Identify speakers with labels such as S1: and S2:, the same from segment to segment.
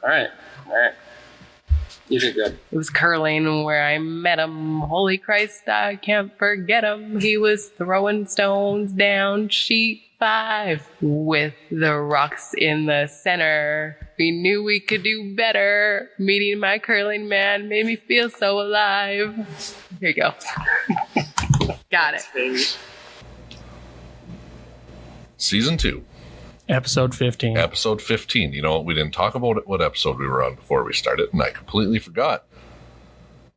S1: All right. You did good.
S2: It was curling where I met him. Holy Christ, I can't forget him. He was throwing stones down sheet 5 with the rocks in the center. We knew we could do better. Meeting my curling man made me feel so alive. Here you go. Got it.
S3: Season 2.
S4: Episode 15.
S3: Episode 15. You know, we didn't talk about what episode we were on before we started, and I completely forgot.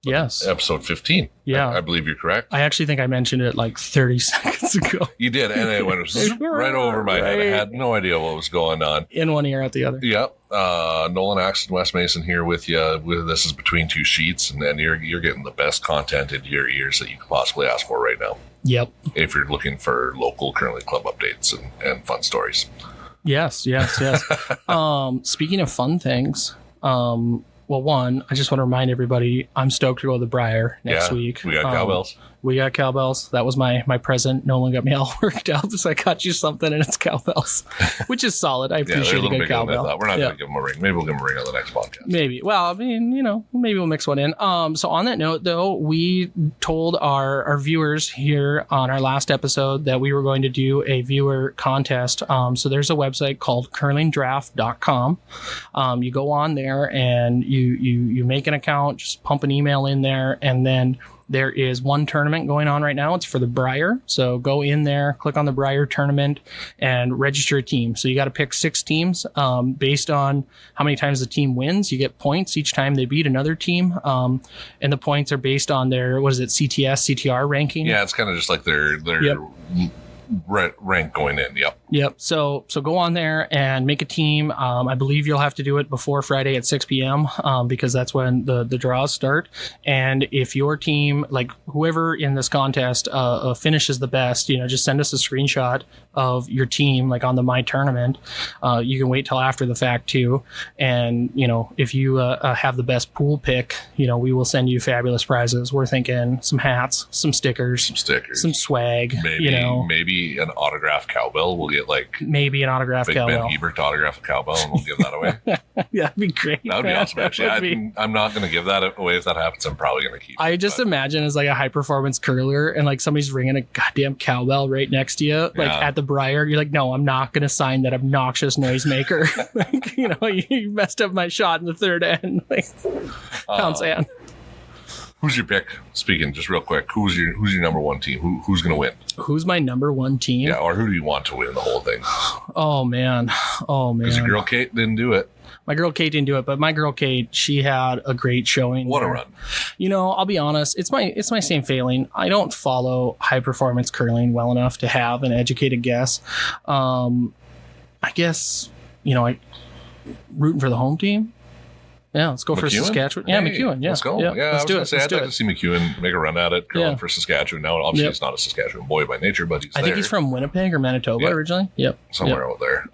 S4: Yes.
S3: Episode 15.
S4: Yeah.
S3: I believe you're correct.
S4: I actually think I mentioned it like 30 seconds ago.
S3: You did, and it went right over my head. I had no idea what was going on.
S4: In one ear, out the other.
S3: Yep. Nolan Axton, Wes Mason here with you. This is Between Two Sheets, and you're getting the best content in your ears that you could possibly ask for right now. Yep. If you're looking for local curling club updates and fun stories.
S4: Yes. Speaking of fun things, well, one, I just want to remind everybody, I'm stoked to go to the Briar next week.
S3: We got cowbells.
S4: We got cowbells. That was my present. Nolan got me all worked out, so I got you something, and it's cowbells, which is solid. I appreciate a good cowbell.
S3: We're not going to give them a ring. Maybe we'll give them a ring on the next podcast.
S4: Maybe. Well, I mean, maybe we'll mix one in. So on that note, though, we told our viewers here on our last episode that we were going to do a viewer contest. So there's a website called curlingdraft.com. You go on there and you make an account, just pump an email in there, and then there is one tournament going on right now. It's for the Briar. So go in there, click on the Briar tournament, and register a team. So you got to pick 6 teams based on how many times the team wins. You get points each time they beat another team. And the points are based on their, CTS, CTR ranking.
S3: Yeah, it's kind of just like their rank going in.
S4: Yep. So go on there and make a team. I believe you'll have to do it before Friday at 6 p.m. Because that's when the draws start. And if your team, like whoever in this contest finishes the best, just send us a screenshot of your team, like on the My Tournament. You can wait till after the fact too. And if you have the best pool pick, we will send you fabulous prizes. We're thinking some hats, some stickers, some swag.
S3: Maybe an autographed cowbell. We'll get
S4: maybe an autographed cowbell.
S3: Ben Hebert to autograph a cowbell, and we'll give that away.
S4: Yeah, that'd be great.
S3: That would be awesome. Actually, I'm not going to give that away. If that happens, I'm probably going to keep it.
S4: I just imagine as like a high performance curler, and like somebody's ringing a goddamn cowbell right next to you, like at the Briar. You're like, no, I'm not going to sign that obnoxious noisemaker. You messed up my shot in the third end. Pound sand.
S3: Who's your pick? Speaking just real quick, who's your number one team? Who's going to win?
S4: Who's my number one team?
S3: Yeah, or who do you want to win the whole thing?
S4: Oh man.
S3: Because your girl Kate didn't do it.
S4: My girl Kate didn't do it, but my girl Kate, she had a great showing.
S3: What a run!
S4: I'll be honest, it's my same failing. I don't follow high performance curling well enough to have an educated guess. I guess I rooting for the home team. Yeah, let's go for Saskatchewan. Yeah, McEwen. Yeah,
S3: let's go.
S4: Yeah,
S3: let's do it. I'd like to see McEwen make a run at it, curling for Saskatchewan. Now, obviously, he's not a Saskatchewan boy by nature, but
S4: I think he's from Winnipeg or Manitoba originally. Yep,
S3: somewhere out there.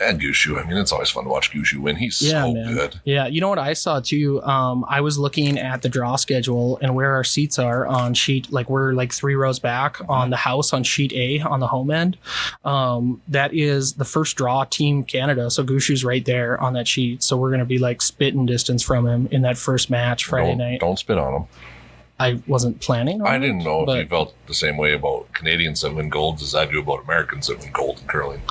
S3: And Gushu. I mean, it's always fun to watch Gushu win. He's so good.
S4: Yeah, you know what I saw too? I was looking at the draw schedule and where our seats are on sheet. We're 3 rows back on the house on sheet A on the home end. That is the first draw, Team Canada. So Gushu's right there on that sheet. So we're gonna be spitting distance from him in that first match Friday night.
S3: Don't spit on him.
S4: I wasn't planning on
S3: I didn't know if you felt the same way about Canadians that win gold as I do about Americans that win gold in curling.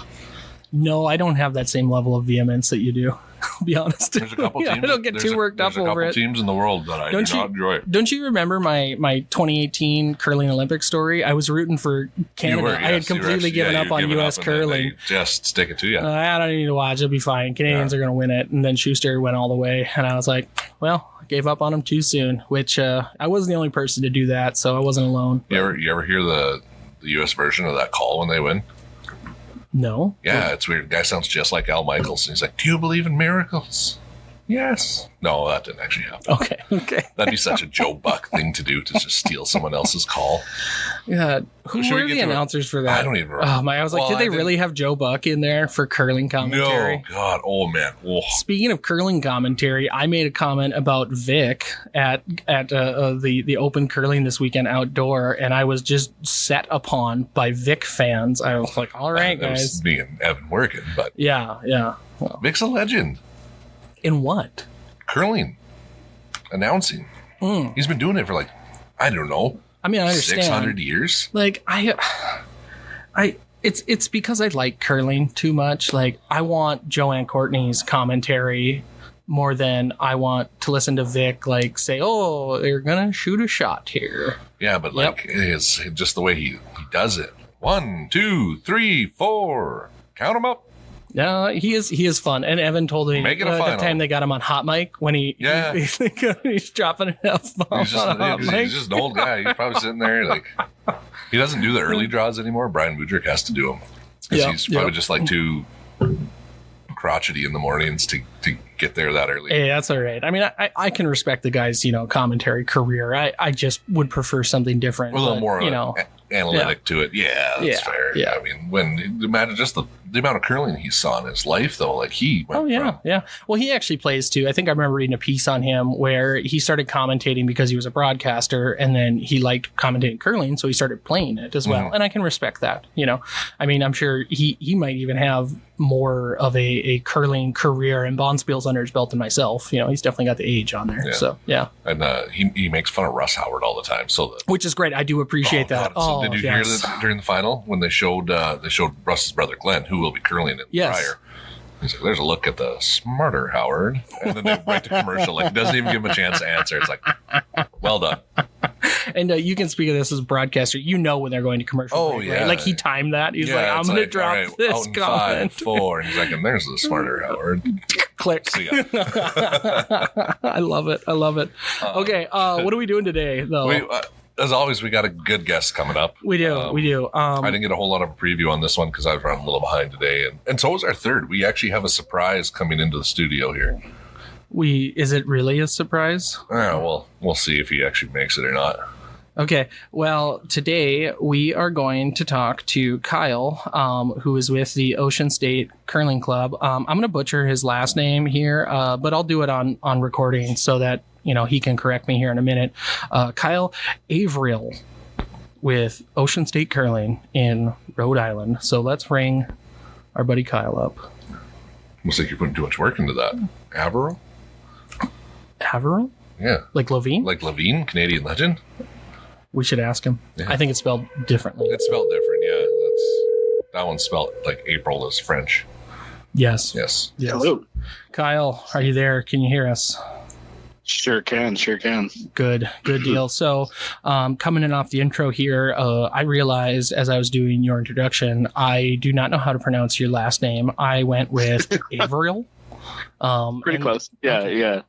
S4: No, I don't have that same level of vehemence that you do. I'll be honest.
S3: There's a couple teams.
S4: I don't get too worked up over it.
S3: There's a couple teams in the world that I do not enjoy.
S4: Don't you remember my 2018 curling Olympic story? I was rooting for Canada. I had completely given up on U.S. curling.
S3: Just stick it to you.
S4: I don't need to watch. It'll be fine. Canadians are going to win it. And then Schuster went all the way. And I was like, well, I gave up on him too soon, which I wasn't the only person to do that. So I wasn't alone.
S3: You ever hear the U.S. version of that call when they win?
S4: No.
S3: Yeah, it's weird. The guy sounds just like Al Michaels. He's like, do you believe in miracles? Yes. No, that didn't actually happen.
S4: Okay.
S3: That'd be such a Joe Buck thing to do, to just steal someone else's call.
S4: Yeah. Who were the announcers for that?
S3: I don't even remember.
S4: I was like, did they really have Joe Buck in there for curling commentary?
S3: No, God. Oh, man. Oh.
S4: Speaking of curling commentary, I made a comment about Vic at the open curling this weekend outdoor, and I was just set upon by Vic fans. I was like, all right, guys.
S3: That was me and Evan working, but...
S4: Yeah.
S3: Well, Vic's a legend.
S4: In what?
S3: Curling. Announcing. He's been doing it for I don't know.
S4: I mean, I understand.
S3: 600 years?
S4: It's because I like curling too much. I want Joanne Courtney's commentary more than I want to listen to Vic say, "Oh, they're gonna shoot a shot here."
S3: Yeah, but it's just the way he does it. 1, 2, 3, 4. Count them up.
S4: Yeah, he is fun. And Evan told me the time they got him on hot mic when he's dropping an F-bomb on a hot mic.
S3: He's just an old guy. He's probably sitting there he doesn't do the early draws anymore. Brian Woodrick has to do them because he's probably just too crotchety in the mornings to get there that early.
S4: Hey, that's all right. I mean, I can respect the guy's commentary career. I just would prefer something different.
S3: A little more analytic to it. Yeah, that's fair.
S4: Yeah.
S3: I mean, imagine just the amount of curling he saw in his life, though. He went
S4: yeah. Well, he actually plays too. I think I remember reading a piece on him where he started commentating because he was a broadcaster, and then he liked commentating curling, so he started playing it as well. And I can respect that. I mean, I'm sure he might even have more of a curling career and bonspiels under his belt than myself. He's definitely got the age on there. Yeah. So yeah.
S3: And he makes fun of Russ Howard all the time.
S4: Which is great. I do appreciate that.
S3: So did you hear that during the final when they showed Russ's brother Glenn, who will be curling in prior? He's like, "There's a look at the smarter Howard," and then they break to commercial. He doesn't even give him a chance to answer. It's well done.
S4: And you can speak of this as a broadcaster. When they're going to commercial.
S3: Oh,
S4: break,
S3: yeah.
S4: Right? He timed that. He's I'm going to drop this
S3: out in
S4: comment.
S3: 5, 4. And he's and there's the smarter Howard.
S4: Click.
S3: See ya.
S4: I love it. Okay. What are we doing today, though?
S3: As always, we got a good guest coming up.
S4: We do.
S3: I didn't get a whole lot of a preview on this one because I was running a little behind today. And so was our third. We actually have a surprise coming into the studio here.
S4: Is it really a surprise?
S3: Well, we'll see if he actually makes it or not.
S4: Okay. Well, today we are going to talk to Kyle, who is with the Ocean State Curling Club. I'm going to butcher his last name here, but I'll do it on recording so that he can correct me here in a minute. Kyle Averill with Ocean State Curling in Rhode Island. So let's ring our buddy Kyle up.
S3: Looks like you're putting too much work into that. Averill?
S4: Averill?
S3: Yeah.
S4: Like Levine?
S3: Like Levine, Canadian legend?
S4: We should ask him. Yeah. I think it's spelled differently.
S3: It's spelled different, yeah. That one's spelled like April is French.
S4: Yes.
S1: Hello.
S4: Kyle, are you there? Can you hear us?
S1: Sure can.
S4: Good deal. So coming in off the intro here, I realized as I was doing your introduction, I do not know how to pronounce your last name. I went with Averill.
S1: Pretty close. Yeah.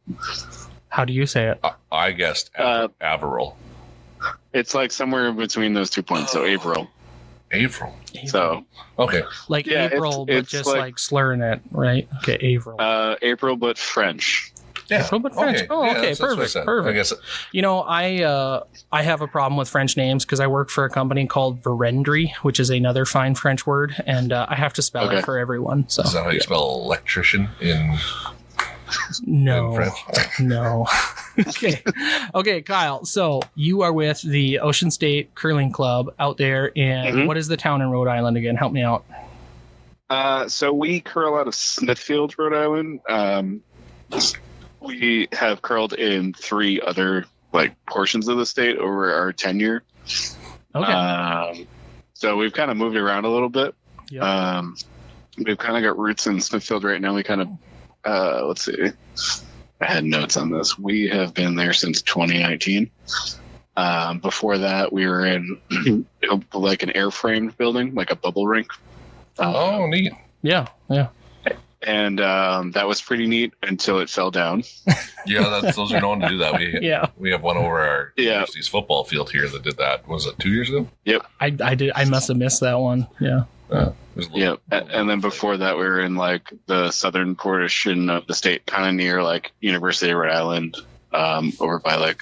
S4: How do you say it?
S3: I guessed Averill.
S1: It's somewhere between those 2 points, so Averill.
S3: Averill.
S1: So
S3: okay.
S4: April, but just slurring it, right? Okay, Averill.
S1: April, but French.
S3: Yeah.
S4: April, but French.
S3: Okay.
S4: Oh, okay.
S3: That's
S4: Perfect.
S3: I guess.
S4: I have a problem with French names because I work for a company called Verendry, which is another fine French word, and I have to spell it for everyone. So
S3: is that how you spell electrician in?
S4: No,
S3: in French?
S4: No. Okay, Kyle. So you are with the Ocean State Curling Club out there in what is the town in Rhode Island again? Help me out.
S1: So we curl out of Smithfield, Rhode Island. We have curled in 3 other portions of the state over our tenure.
S4: Okay.
S1: So we've kind of moved around a little bit.
S4: Yep.
S1: We've kind of got roots in Smithfield right now. We kind of let's see. I had notes on this. We have been there since 2019. Before that, we were in an airframe building, like a bubble rink.
S3: Oh, neat.
S4: Yeah.
S1: And that was pretty neat until it fell down.
S3: Yeah, those are known to do that. We have one over our university's football field here that did that. Was it 2 years ago?
S1: Yep.
S4: I did. I must have missed that one. Yeah.
S1: Yeah, and then before that, we were in the southern portion of the state, kind of near University of Rhode Island, over by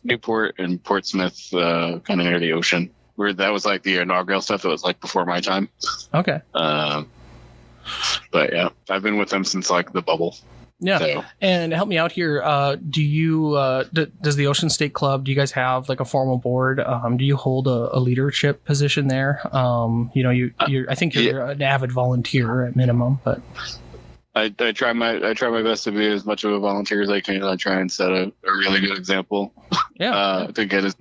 S1: Newport and Portsmouth, kind of near the ocean. Where that was the inaugural stuff that was before my time.
S4: Okay.
S1: But yeah, I've been with them since the bubble.
S4: Yeah.
S1: So.
S4: And help me out here. Do you, does the Ocean State Club, do you guys have a formal board? Do you hold a leadership position there? I think you're an avid volunteer at minimum, but.
S1: I try my best to be as much of a volunteer as I can. I try and set a really good example. To get as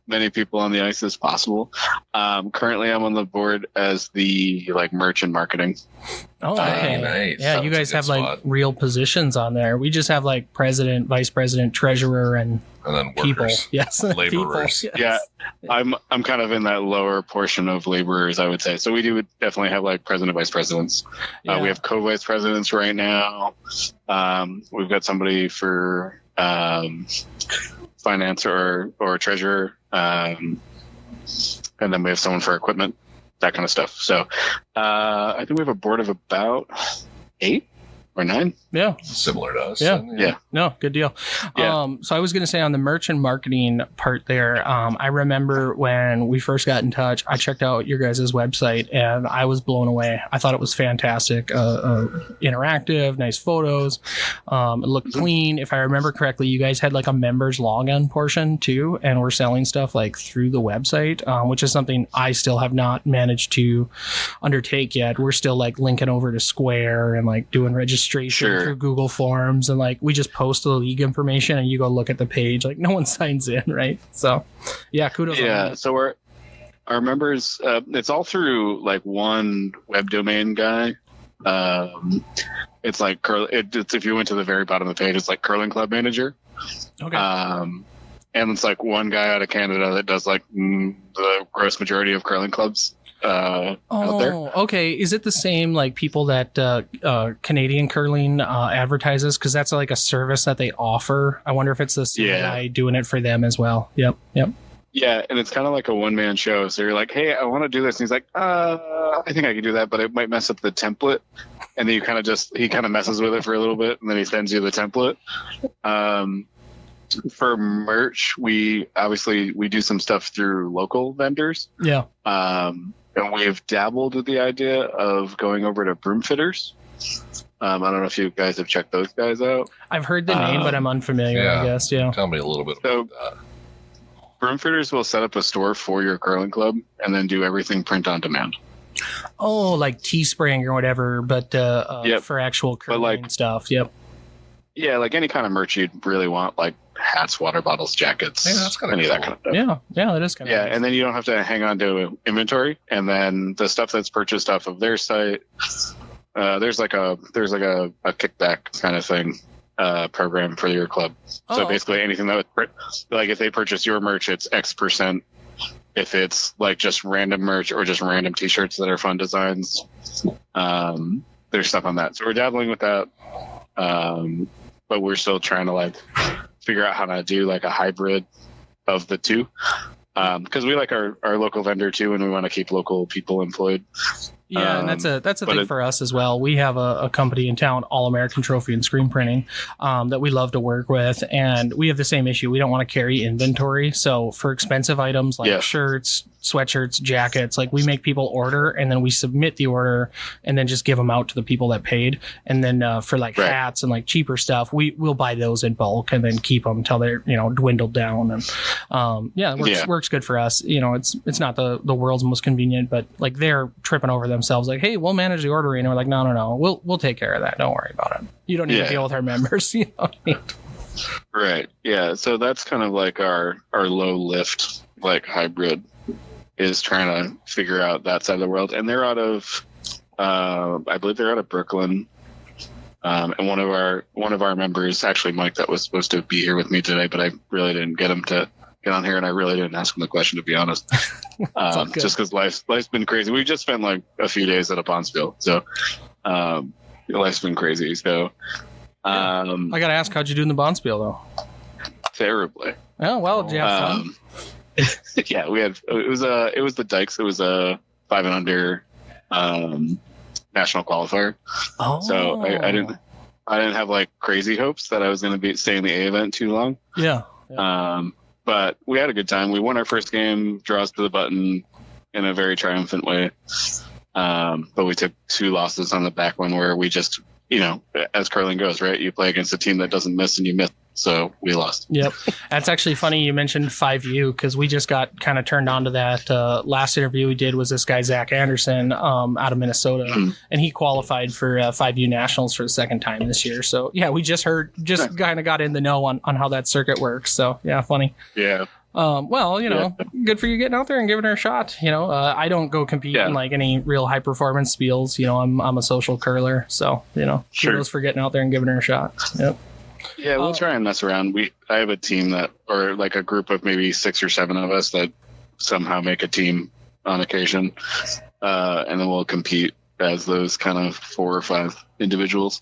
S1: many people on the ice as possible. Currently, I'm on the board as the merch and marketing.
S4: Oh, okay.
S3: Nice.
S4: Yeah, you guys have real positions on there. We just have president, vice president, treasurer, and
S3: then
S4: people.
S3: workers.
S4: Yes,
S3: Laborers.
S4: People. Yes.
S1: Yeah, I'm kind of in that lower portion of laborers, I would say. So we do definitely have president, vice presidents.
S4: Yeah.
S1: We have co-vice presidents right now. We've got somebody for finance or treasurer, and then we have someone for equipment, that kind of stuff. So I think we have a board of about 8 or 9.
S4: Yeah,
S3: similar to us.
S1: Yeah.
S4: No, good deal.
S1: Yeah.
S4: So I was going to say on the merch and marketing part there, I remember when we first got in touch, I checked out your guys' website and I was blown away. I thought it was fantastic. Interactive, nice photos. It looked clean. If I remember correctly, you guys had a members login portion too, and we're selling stuff through the website, which is something I still have not managed to undertake yet. We're still linking over to Square and doing registration through Google Forms, and we just post the league information and you go look at the page. No one signs in, right? So yeah, kudos.
S1: Yeah, so our members, it's all through one web domain guy. It's it's if you went to the very bottom of the page, it's Curling Club Manager.
S4: Okay.
S1: And it's one guy out of Canada that does the gross majority of curling clubs out there.
S4: Okay. Is it the same people that Canadian Curling advertises? Because that's a service that they offer. I wonder if it's the same guy doing it for them as well. Yep.
S1: Yeah, and it's kind of like a one-man show. So you're like, hey, I want to do this. And he's like, I think I can do that, but it might mess up the template. And then he kind of messes with it for a little bit, and then he sends you the template. For merch, we do some stuff through local vendors.
S4: Yeah.
S1: And we've dabbled with the idea of going over to Broom Fitters. I don't know if you guys have checked those guys out.
S4: I've heard the name, but I'm unfamiliar, I guess. Yeah.
S3: Tell me a little bit about that.
S1: Broom Fitters will set up a store for your curling club and then do everything print on demand.
S4: Oh, like Teespring or whatever, but for actual curling stuff. Yep.
S1: Yeah, any kind of merch you'd really want, hats, water bottles, jackets,
S3: that's kind of
S1: that kind of stuff.
S4: Yeah, that is kind of nice.
S1: And then you don't have to hang on to inventory. And then the stuff that's purchased off of their site, there's a kickback kind of thing program for your club. So basically anything that would, if they purchase your merch, it's X%. If it's just random merch or just random T-shirts that are fun designs, there's stuff on that. So we're dabbling with that. But we're still trying to figure out how to do a hybrid of the two, because we like our local vendor too, and we want to keep local people employed.
S4: Yeah, and that's a thing for us as well. We have a company in town, All American Trophy and Screen Printing, that we love to work with, and we have the same issue. We don't want to carry inventory, so for expensive items shirts, sweatshirts, jackets, we make people order, and then we submit the order, and then just give them out to the people that paid. And then for hats and cheaper stuff, we'll buy those in bulk and then keep them until they're dwindled down. And it works good for us. It's not the world's most convenient, but they're tripping over themselves. Hey, we'll manage the ordering. And we're like, no, we'll take care of that. Don't worry about it. You don't need to deal with our members.
S1: Right. Yeah. So that's kind of our low lift hybrid, is trying to figure out that side of the world. And they're out of, I believe they're out of Brooklyn. And one of our members, actually Mike, that was supposed to be here with me today, but I really didn't get him to get on here, and I really didn't ask him the question, to be honest. Just because life's been crazy. We just spent a few days at a bonspiel, so life's been crazy. So
S4: I gotta ask, how'd you do in the bonspiel though?
S1: Terribly.
S4: Oh well, did you have fun?
S1: Yeah, we had. It was the Dykes. It was a 5 and under national qualifier.
S4: Oh.
S1: So I didn't have crazy hopes that I was going to stay in the A event too long.
S4: Yeah.
S1: But we had a good time. We won our first game, draws to the button, in a very triumphant way. But we took 2 losses on the back one where we just as curling goes, right? You play against a team that doesn't miss and you miss. So we lost.
S4: Yep. That's actually funny you mentioned 5U because we just got kind of turned on to that. Last interview we did was this guy, Zach Anderson, out of Minnesota, and he qualified for 5U Nationals for the second time this year. So, yeah, we just kind of got in the know on how that circuit works. So, yeah, funny.
S1: Yeah.
S4: Good for you getting out there and giving her a shot. I don't go compete in like any real high performance spiels. I'm a social curler. So, kudos for getting out there and giving her a shot. Yep.
S1: Yeah, we'll try and mess around. I have a team or like a group of maybe 6 or 7 of us that somehow make a team on occasion. And then we'll compete as those kind of 4 or 5 individuals.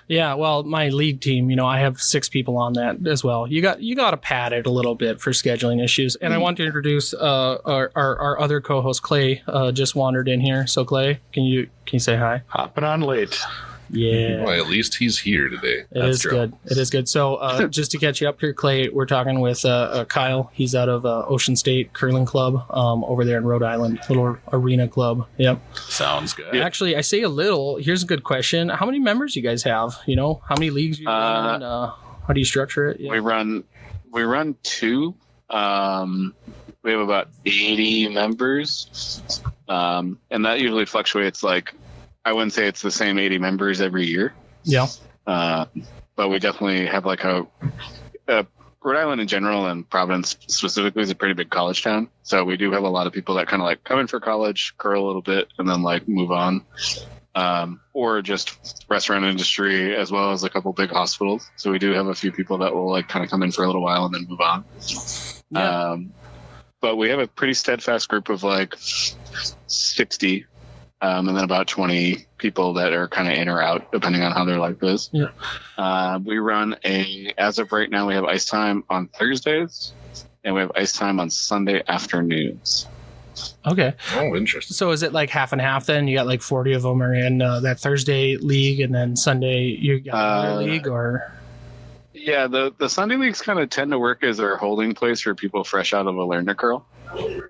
S4: Yeah, well, my league team, I have 6 people on that as well. You got to pad it a little bit for scheduling issues. And I want to introduce our other co-host, Clay, just wandered in here. So, Clay, can you say hi?
S5: Hopping on late.
S4: Yeah.
S3: Well, at least he's here today.
S4: It is good. It is good. So just to catch you up here, Clay, we're talking with Kyle. He's out of Ocean State Curling Club over there in Rhode Island, little arena club. Yep.
S5: Sounds good.
S4: Actually, I say a little. Here's a good question. How many members you guys have? How many leagues you run? How do you structure it? Yeah.
S1: We run 2. We have about 80 members. And that usually fluctuates like, I wouldn't say it's the same 80 members every year.
S4: Yeah.
S1: But we definitely have like a Rhode Island in general and Providence specifically is a pretty big college town. So we do have a lot of people that kind of like come in for college, curl a little bit, and then like move on. Or just restaurant industry as well as a couple big hospitals. So we do have a few people that will like kind of come in for a little while and then move on. Yeah. But we have a pretty steadfast group of like 60. And then about 20 people that are kind of in or out, depending on how their life is. Yeah. We run as of right now, we have ice time on Thursdays, and we have ice time on Sunday afternoons.
S4: Okay.
S3: Oh, interesting.
S4: So is it like half and half then? You got like 40 of them are in that Thursday league, and then Sunday you got another league, or?
S1: Yeah, the Sunday leagues kind of tend to work as our holding place for people fresh out of a learner curl,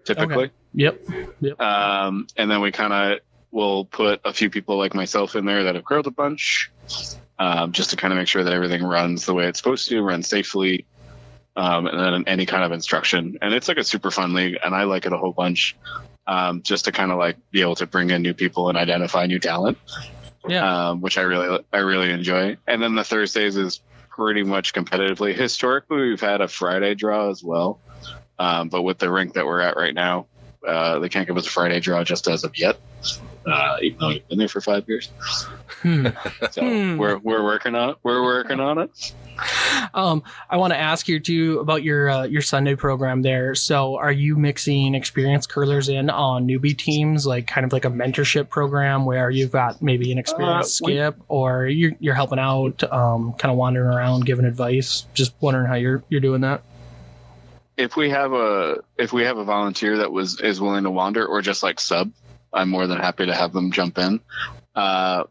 S1: typically.
S4: Okay. Yep.
S1: And then we kind of will put a few people like myself in there that have curled a bunch, just to kind of make sure that everything runs the way it's supposed to, run safely, and then any kind of instruction. And it's like a super fun league, and I like it a whole bunch, just to kind of like be able to bring in new people and identify new talent, which I really enjoy. And then the Thursdays is pretty much competitively. Historically, we've had a Friday draw as well, but with the rink that we're at right now, they can't give us a Friday draw just as of yet. Even though we've been there for 5 years. So we're working on it.
S4: I want to ask you too about your Sunday program there. So are you mixing experienced curlers in on newbie teams, like kind of like a mentorship program where you've got maybe an experienced skip, or you're helping out, kind of wandering around giving advice? Just wondering how you're doing that.
S1: If we have a volunteer that is willing to wander or just like sub, I'm more than happy to have them jump in.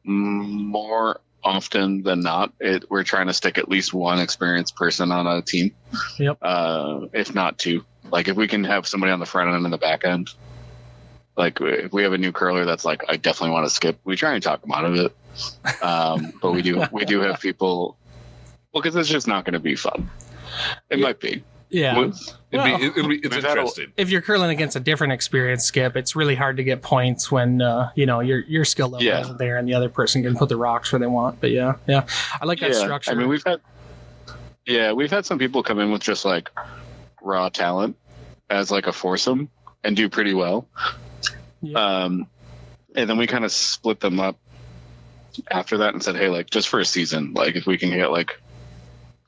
S1: More often than not, we're trying to stick at least one experienced person on a team.
S4: Yep.
S1: If not 2. Like if we can have somebody on the front end and the back end. Like if we have a new curler that's like, I definitely want to skip, we try and talk them out of it. But we do have people. Well, because it's just not going to be fun. It might be.
S4: Yeah.
S3: It's interesting.
S4: If you're curling against a different experienced skip, it's really hard to get points when your skill level isn't there and the other person can put the rocks where they want. But yeah, I like that structure.
S1: I mean, we've had some people come in with just like raw talent as like a foursome and do pretty well. Yeah. And then we kind of split them up after that and said, hey, like just for a season, like if we can get like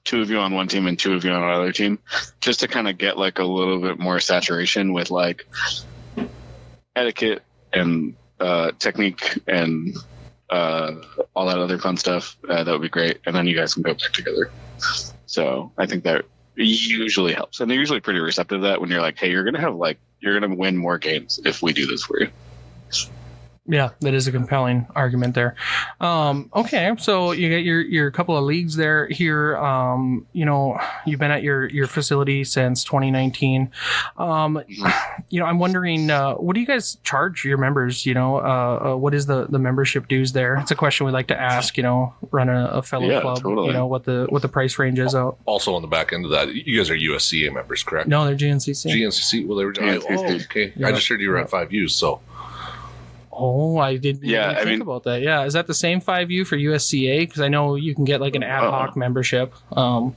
S1: 2 of you on one team and 2 of you on another team, just to kind of get like a little bit more saturation with like etiquette and technique and all that other fun stuff. That would be great. And then you guys can go back together. So I think that usually helps. And they're usually pretty receptive to that when you're like, hey, you're going to win more games if we do this for you.
S4: Yeah, that is a compelling argument there. Okay, so you get your couple of leagues there here. You've been at your facility since 2019. I'm wondering, what do you guys charge your members? What is the membership dues there? It's a question we like to ask. Run a fellow club.
S1: Totally.
S4: What the price range is out.
S3: Also, on the back end of that, you guys are USCA members, correct?
S4: No, they're GNCC.
S3: GNCC. Well, they were.
S1: GNCC.
S3: Okay.
S4: Yeah.
S3: I just heard you were at 5Us, so.
S4: Oh, I didn't even think about that. Yeah, is that the same 5U for USCA? Because I know you can get like an ad hoc membership.
S1: That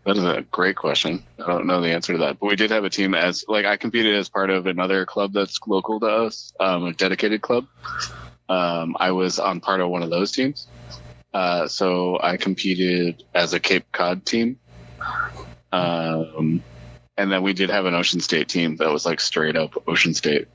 S1: is a great question. I don't know the answer to that, but we did have a team I competed as part of another club that's local to us, a dedicated club. I was on part of one of those teams, so I competed as a Cape Cod team, and then we did have an Ocean State team that was like straight up Ocean State.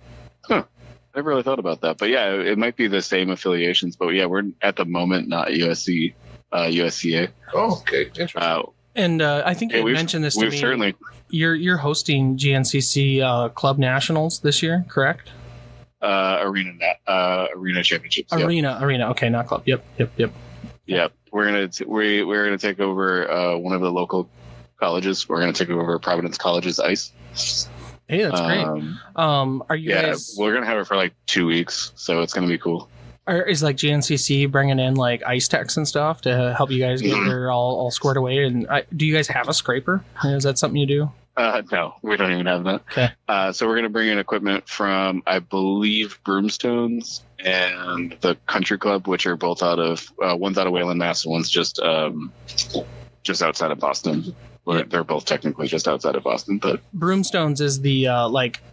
S1: I never really thought about that, but yeah, it might be the same affiliations, but yeah, we're at the moment not USCA.
S3: Oh, okay, interesting.
S4: And I think you mentioned this to me.
S1: Certainly.
S4: You're hosting GNCC Club Nationals this year, correct?
S1: Arena championships.
S4: Arena. Okay, not club. Yep.
S1: Yep. We're gonna take over one of the local colleges. We're gonna take over Providence College's ice.
S4: Hey, that's great. Are you guys?
S1: We're gonna have it for like 2 weeks, so it's gonna be cool.
S4: Is like GNCC bringing in like ice techs and stuff to help you guys get there all squared away? And do you guys have a scraper? Is that something you do?
S1: No, we don't even have that.
S4: Okay.
S1: So we're gonna bring in equipment from, I believe, Broomstones and the Country Club, which are both out of one's out of Wayland, Mass, and one's just outside of Boston. They're both technically just outside of Boston, but
S4: Broomstones is the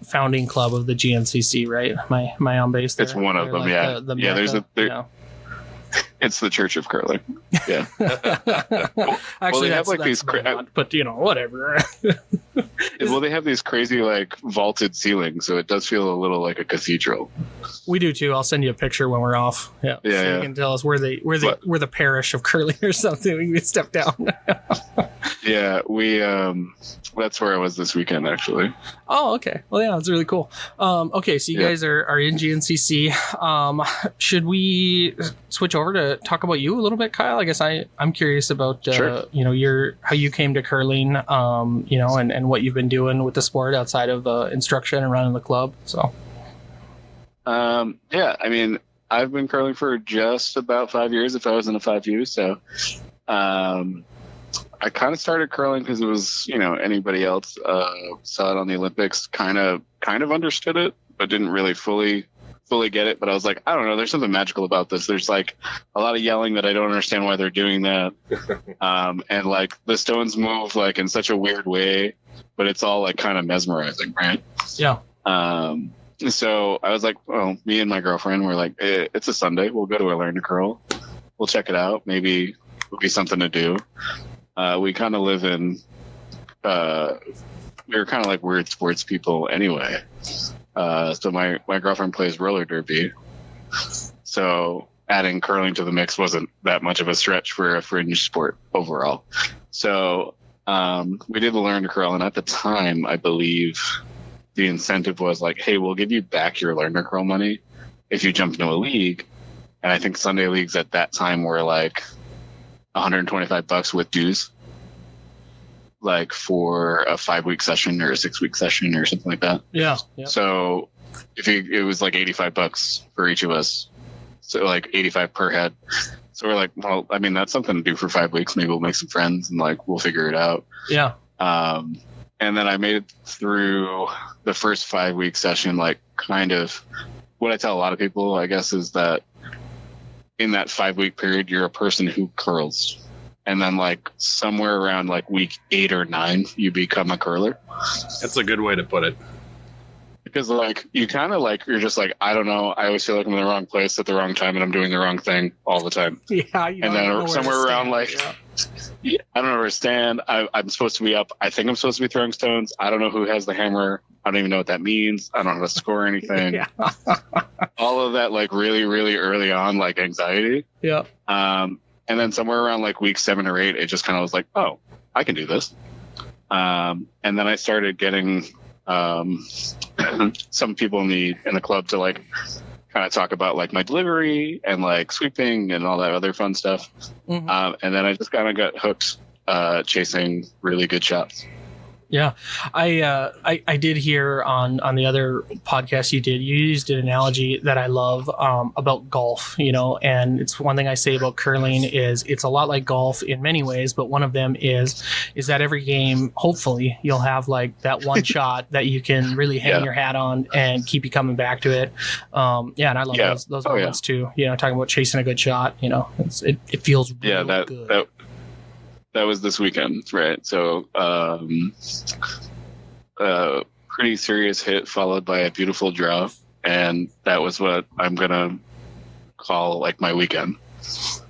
S4: founding club of the GNCC, right? Am I on base there?
S1: It's one of them,
S4: like
S1: yeah.
S4: The
S1: Mecca, it's the Church of Curling. Yeah.
S4: Actually,
S1: they have like these,
S4: but whatever.
S1: Well, they have these crazy like vaulted ceilings, so it does feel a little like a cathedral.
S4: We do too. I'll send you a picture when we're off. Yeah, so you can tell us we're the parish of curling or something. We can step down.
S1: Yeah, we that's where I was this weekend actually.
S4: Oh, okay. Well, yeah, that's really cool. Okay, so you guys are in GNCC. Should we switch over to talk about you a little bit, Kyle? I guess I'm curious about
S1: sure.
S4: how you came to curling, and what you've been doing with the sport outside of instruction and running the club. So,
S1: I mean, I've been curling for just about 5 years. If I was in a 5U, so I kind of started curling because it was, anybody else saw it on the Olympics, kind of understood it, but didn't really fully get it. But I was like, I don't know, there's something magical about this. There's like a lot of yelling that I don't understand why they're doing that. And like the stones move like in such a weird way, but it's all like kind of mesmerizing, right?
S4: Yeah.
S1: So I was like, well, me and my girlfriend were like, it's a Sunday. We'll go to a Learn to Curl. We'll check it out. Maybe it'll be something to do. We kind of live in, we were kind of like weird sports people anyway. So my girlfriend plays roller derby. So adding curling to the mix wasn't that much of a stretch for a fringe sport overall. So we did the Learn to Curl. And at the time, I believe the incentive was like, hey, we'll give you back your Learn to Curl money if you jump into a league. And I think Sunday leagues at that time were like $125 with dues, like for a 5-week session or a 6-week session or something like that.
S4: Yeah.
S1: So it was like $85 for each of us. So like 85 per head. So we're like, well, I mean, that's something to do for 5 weeks. Maybe we'll make some friends and like, we'll figure it out.
S4: Yeah.
S1: And then I made it through the first 5-week session, like kind of what I tell a lot of people, I guess, is that in that 5-week period, you're a person who curls. And then like somewhere around like week 8 or 9, you become a curler.
S5: That's a good way to put it.
S1: Because like you kind of like, you're just like, I don't know. I always feel like I'm in the wrong place at the wrong time and I'm doing the wrong thing all the time.
S4: Yeah.
S1: And then somewhere around like, I don't know where to stand. I'm supposed to be up. I think I'm supposed to be throwing stones. I don't know who has the hammer. I don't even know what that means. I don't know how to score anything. All of that, like really, really early on, like anxiety.
S4: Yeah.
S1: And then somewhere around like week 7 or 8, it just kind of was like, oh, I can do this. And then I started getting some people in the club to like kind of talk about like my delivery and like sweeping and all that other fun stuff. And then I just kind of got hooked chasing really good shots.
S4: Yeah, I did hear on the other podcast you used an analogy that I love about golf, and it's one thing I say about curling is it's a lot like golf in many ways, but one of them is that every game, hopefully you'll have like that one shot that you can really hang your hat on and keep you coming back to it. And I love those moments too, talking about chasing a good shot, it feels really good.
S1: That was this weekend, right? So, pretty serious hit followed by a beautiful draw, and that was what I'm gonna call like my weekend.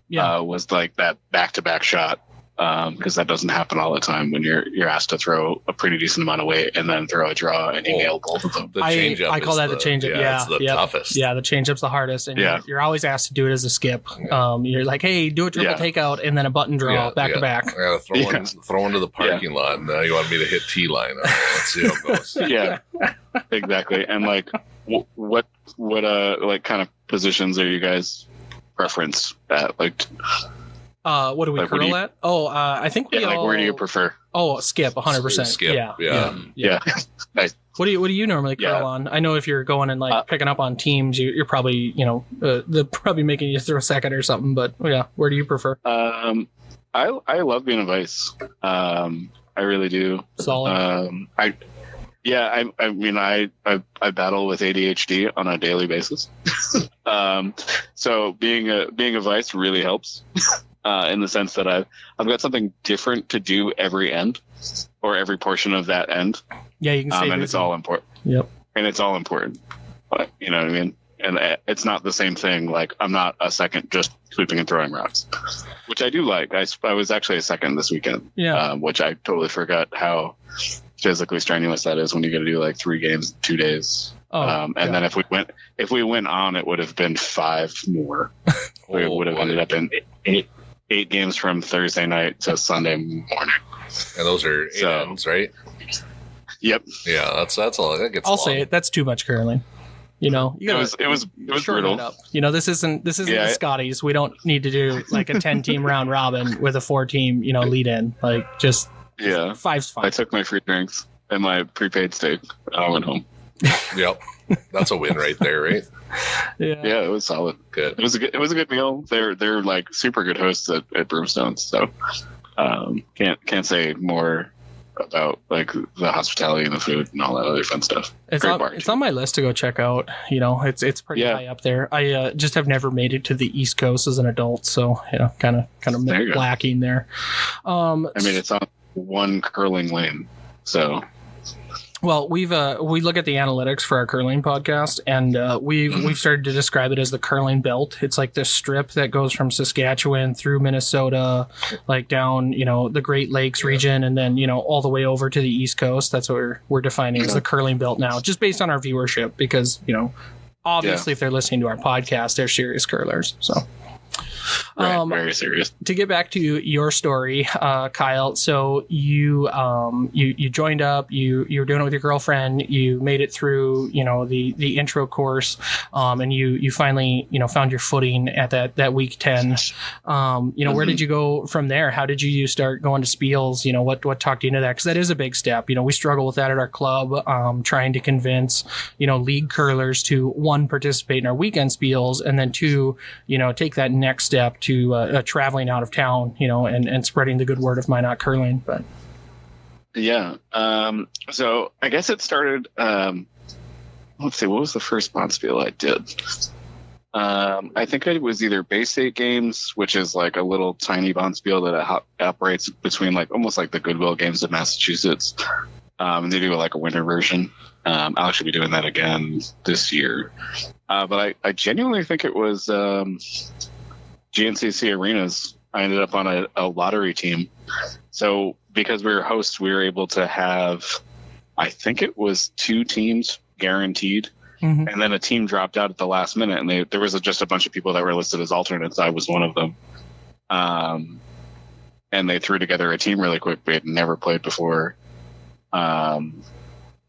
S1: Was like that back-to-back shot, because that doesn't happen all the time when you're asked to throw a pretty decent amount of weight and then throw a draw and you nail both of them.
S4: I call that the changeup. Yeah,
S3: it's the toughest.
S4: Yeah, the changeup's the hardest, and you're always asked to do it as a skip. You're like, hey, do a triple takeout and then a button draw back to back.
S3: I gotta throw into the parking lot, and now you want me to hit T line. Let's see how it goes.
S1: Yeah, exactly. And like, what like kind of positions are you guys preference at? Like,
S4: what do we curl at? I think we all...
S1: where do you prefer?
S4: Oh, skip, 100%.
S3: Skip.
S1: Yeah. Nice.
S4: What do you normally curl on? I know if you're going and like picking up on teams, you're probably they're probably making you throw second or something. But where do you prefer?
S1: I love being a vice. I really do.
S4: Solid.
S1: I mean, I battle with ADHD on a daily basis. So being a vice really helps. In the sense that I've got something different to do every end or every portion of that end.
S4: Yeah, you can say
S1: and it's all important.
S4: Yep.
S1: And it's all important. But, you know what I mean? And it's not the same thing. Like, I'm not a second just sweeping and throwing rocks, which I do like. I was actually a second this weekend, which I totally forgot how physically strenuous that is when you got to do like 3 games in 2 days. Then if we went on, it would have been 5 more. We would have ended up in 8 games from Thursday night to Sunday morning.
S3: And those are 8 ends, right?
S1: Yep.
S3: Yeah, that's all. That gets
S4: I'll
S3: long.
S4: say it. That's too much curling. You gotta,
S1: it was brutal.
S4: This isn't the Scotties. We don't need to do like a 10-team round robin with a 4-team, lead in. Like just 5's fine.
S1: I took my free drinks and my prepaid steak. I went home.
S3: Yep. That's a win right there, right?
S1: Yeah, it was solid.
S3: Good.
S1: It was a good meal. They're like super good hosts at Broomstones, so can't say more about like the hospitality and the food and all that other fun stuff.
S4: It's on my list to go check out. It's pretty high up there. I just have never made it to the East Coast as an adult, so kind of lacking there.
S1: I mean, it's on one curling lane, so.
S4: Well, we look at the analytics for our curling podcast, and we've started to describe it as the curling belt. It's like this strip that goes from Saskatchewan through Minnesota, like down the Great Lakes region, and then all the way over to the East Coast. That's what we're defining as the curling belt now, just based on our viewership, because obviously if they're listening to our podcast, they're serious curlers. So.
S1: Right, very serious.
S4: To get back to your story, Kyle. So you joined up. You were doing it with your girlfriend. You made it through the intro course, and you finally found your footing at that week 10. Where did you go from there? How did you start going to spiels? What talked you into that? Because that is a big step. We struggle with that at our club, trying to convince league curlers to, 1, participate in our weekend spiels, and then 2, take that next step to traveling out of town, and spreading the good word of My Not Curling. But
S1: so I guess it started. Let's see, what was the first bonspiel I did? I think it was either Bay State Games, which is like a little tiny bonspiel that operates between like almost like the Goodwill Games of Massachusetts. And they do like a winter version. I'll actually be doing that again this year. But I genuinely think it was GNCC Arenas. I ended up on a lottery team. So because we were hosts, we were able to have, I think it was 2 teams guaranteed. Mm-hmm. And then a team dropped out at the last minute, and there was just a bunch of people that were listed as alternates. I was one of them. And they threw together a team really quick. We had never played before.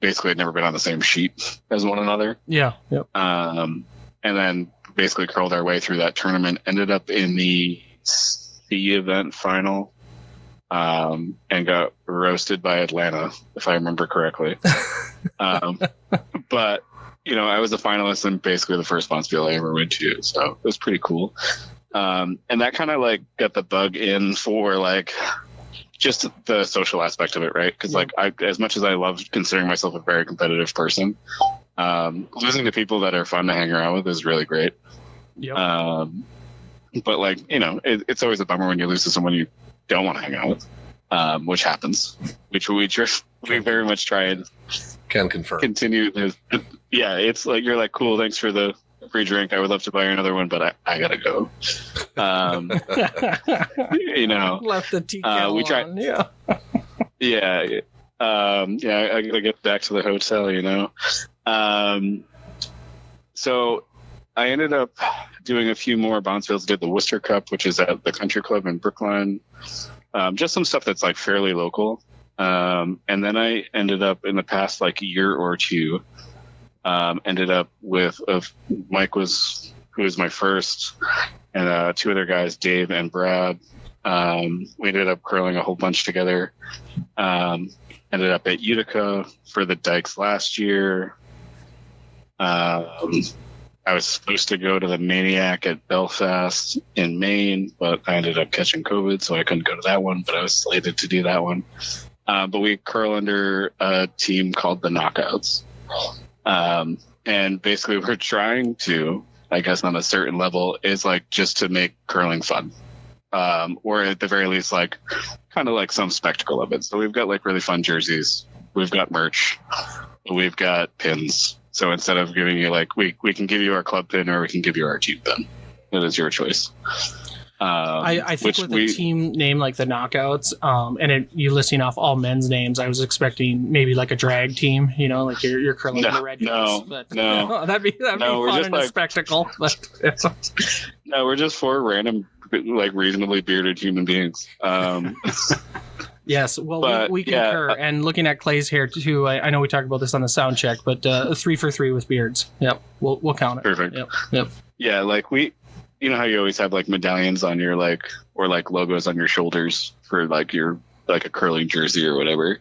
S1: Basically had never been on the same sheet as one another.
S4: Yeah. Yep.
S1: And and then basically curled our way through that tournament. Ended up in the C event final, and got roasted by Atlanta, if I remember correctly. But I was a finalist in basically the first bonspiel I ever went to, so it was pretty cool. And that kind of like got the bug in for like just the social aspect of it, right? Because like as much as I love considering myself a very competitive person, losing to people that are fun to hang around with is really great.
S4: Yep.
S1: But like it's always a bummer when you lose to someone you don't want to hang out with, which happens. Which we very much try and
S3: can confirm.
S1: Continue. Yeah, it's like you're like, cool, thanks for the free drink. I would love to buy you another one, but I gotta go.
S4: Left the decal
S1: we try.
S4: on. Yeah.
S1: Yeah. I gotta get back to the hotel. So I ended up doing a few more bonspiels. Did the Worcester Cup, which is at the Country Club in Brookline. Just some stuff that's like fairly local. And then I ended up in the past like year or two, ended up with Mike who was my first, and two other guys, Dave and Brad. We ended up curling a whole bunch together. Ended up at Utica for the Dykes last year. I was supposed to go to the Maniac at Belfast in Maine, but I ended up catching COVID, so I couldn't go to that one, but I was slated to do that one. But we curl under a team called the Knockouts. And basically we're trying to, I guess on a certain level, is like just to make curling fun. Or at the very least, like kind of like some spectacle of it. So we've got like really fun jerseys. We've got merch. We've got pins. So instead of giving you like, we can give you our club pin or we can give you our team pin. It is your choice.
S4: I think with a team name like the Knockouts, and you listing off all men's names, I was expecting maybe like a drag team, like you're curling the red.
S1: No,
S4: that'd be fun and a spectacle. But
S1: no, we're just four random, like reasonably bearded human beings.
S4: Yes, well, we concur. And looking at Clay's hair too, I know we talked about this on the sound check, but 3 for 3 with beards. Yep, we'll count it.
S1: Perfect.
S4: Yep. Yeah,
S1: like you know how you always have like medallions on your or like logos on your shoulders for like your like a curling jersey or whatever.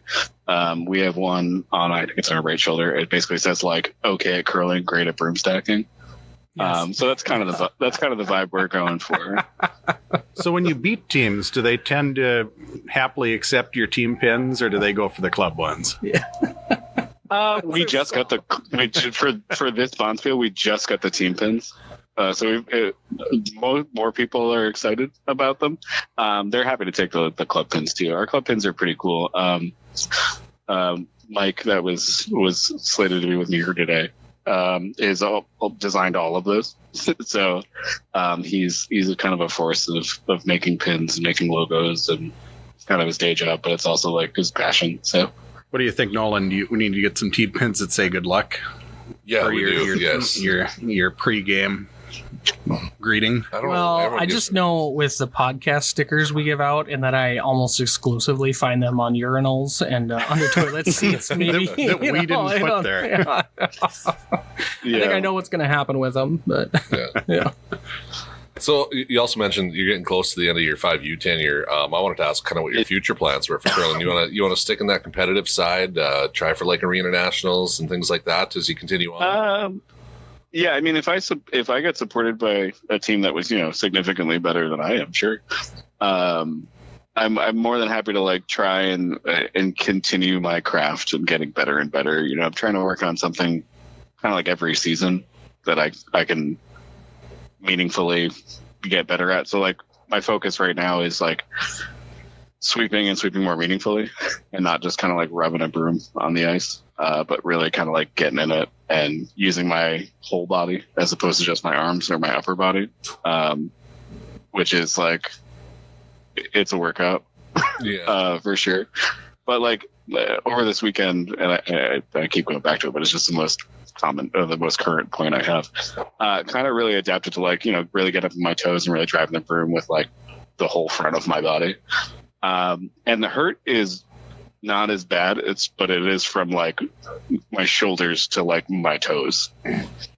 S1: We have one on, I think it's on our right shoulder. It basically says like, okay at curling, great at broom stacking. Yes. So that's kind of the vibe we're going for.
S5: So when you beat teams, do they tend to happily accept your team pins, or do they go for the club ones?
S4: Yeah.
S1: We just got for this bonspiel, we just got the team pins. So more people are excited about them. They're happy to take the club pins too. Our club pins are pretty cool. Mike, that was slated to be with me here today, is designed all of those. So he's a kind of a force of making pins and making logos, and it's kind of his day job, but it's also like his passion. So
S5: what do you think, Nolan? We need to get some team pins that say good luck.
S3: Yeah, we do. Yes,
S5: your pre-game greeting.
S4: I just know with the podcast stickers we give out, and that I almost exclusively find them on urinals and under toilet seats. Maybe
S5: that we didn't put there.
S4: Yeah. I think I know what's going to happen with them, but yeah.
S3: So you also mentioned you're getting close to the end of your 5U tenure. I wanted to ask kind of what your future plans were for curling. You want to stick in that competitive side, try for like arena nationals and things like that as you continue on?
S1: Yeah, I mean, if I get supported by a team that was significantly better than I am, sure. I'm more than happy to like try and continue my craft and getting better and better. I'm trying to work on something kind of like every season that I can meaningfully get better at. So like my focus right now is like sweeping more meaningfully, and not just kind of like rubbing a broom on the ice, but really kind of like getting in it and using my whole body as opposed to just my arms or my upper body, which is like, it's a workout. For sure. But like over this weekend, and I keep going back to it, but it's just the most common, the most current point I have, kind of really adapted to like, really get up on my toes and really driving the broom with like the whole front of my body. And the hurt is not as bad. But it is from like my shoulders to like my toes.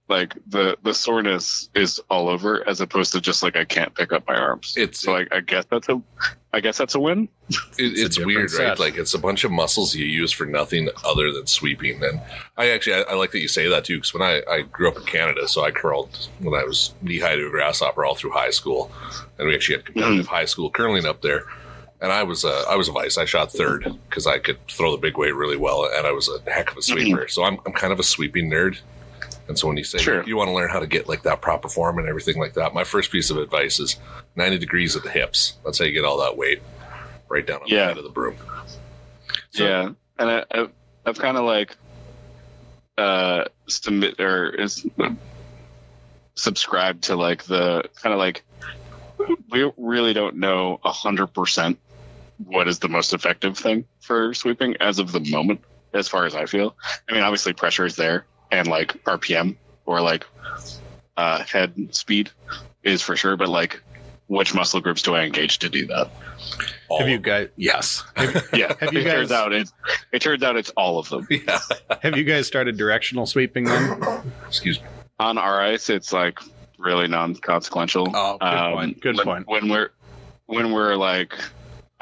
S1: Like the soreness is all over, as opposed to just like I can't pick up my arms. I guess that's a win.
S3: It's weird, right? Like it's a bunch of muscles you use for nothing other than sweeping. And I like that you say that too, because when I grew up in Canada, so I curled when I was knee high to a grasshopper all through high school, and we actually had competitive high school curling up there. And I was a vice. I shot third because I could throw the big weight really well, and I was a heck of a sweeper. So I'm kind of a sweeping nerd. And so when you say you want to learn how to get like that proper form and everything like that, my first piece of advice is 90 degrees at the hips. That's how you get all that weight right down on the end of the broom.
S1: So, and I've kind of like subscribed to like the kind of like we really don't know 100% what is the most effective thing for sweeping as of the moment, as far as I feel. I mean, obviously pressure is there. And like RPM or like head speed is for sure, but like which muscle groups do I engage to do that?
S5: Have you guys? Yes.
S1: Have you guys? It turns out it's all of them.
S3: Yeah.
S5: Have you guys started directional sweeping then?
S3: Excuse me.
S1: On our ice, it's like really non-consequential.
S5: Oh, good point. Good point.
S1: When we're like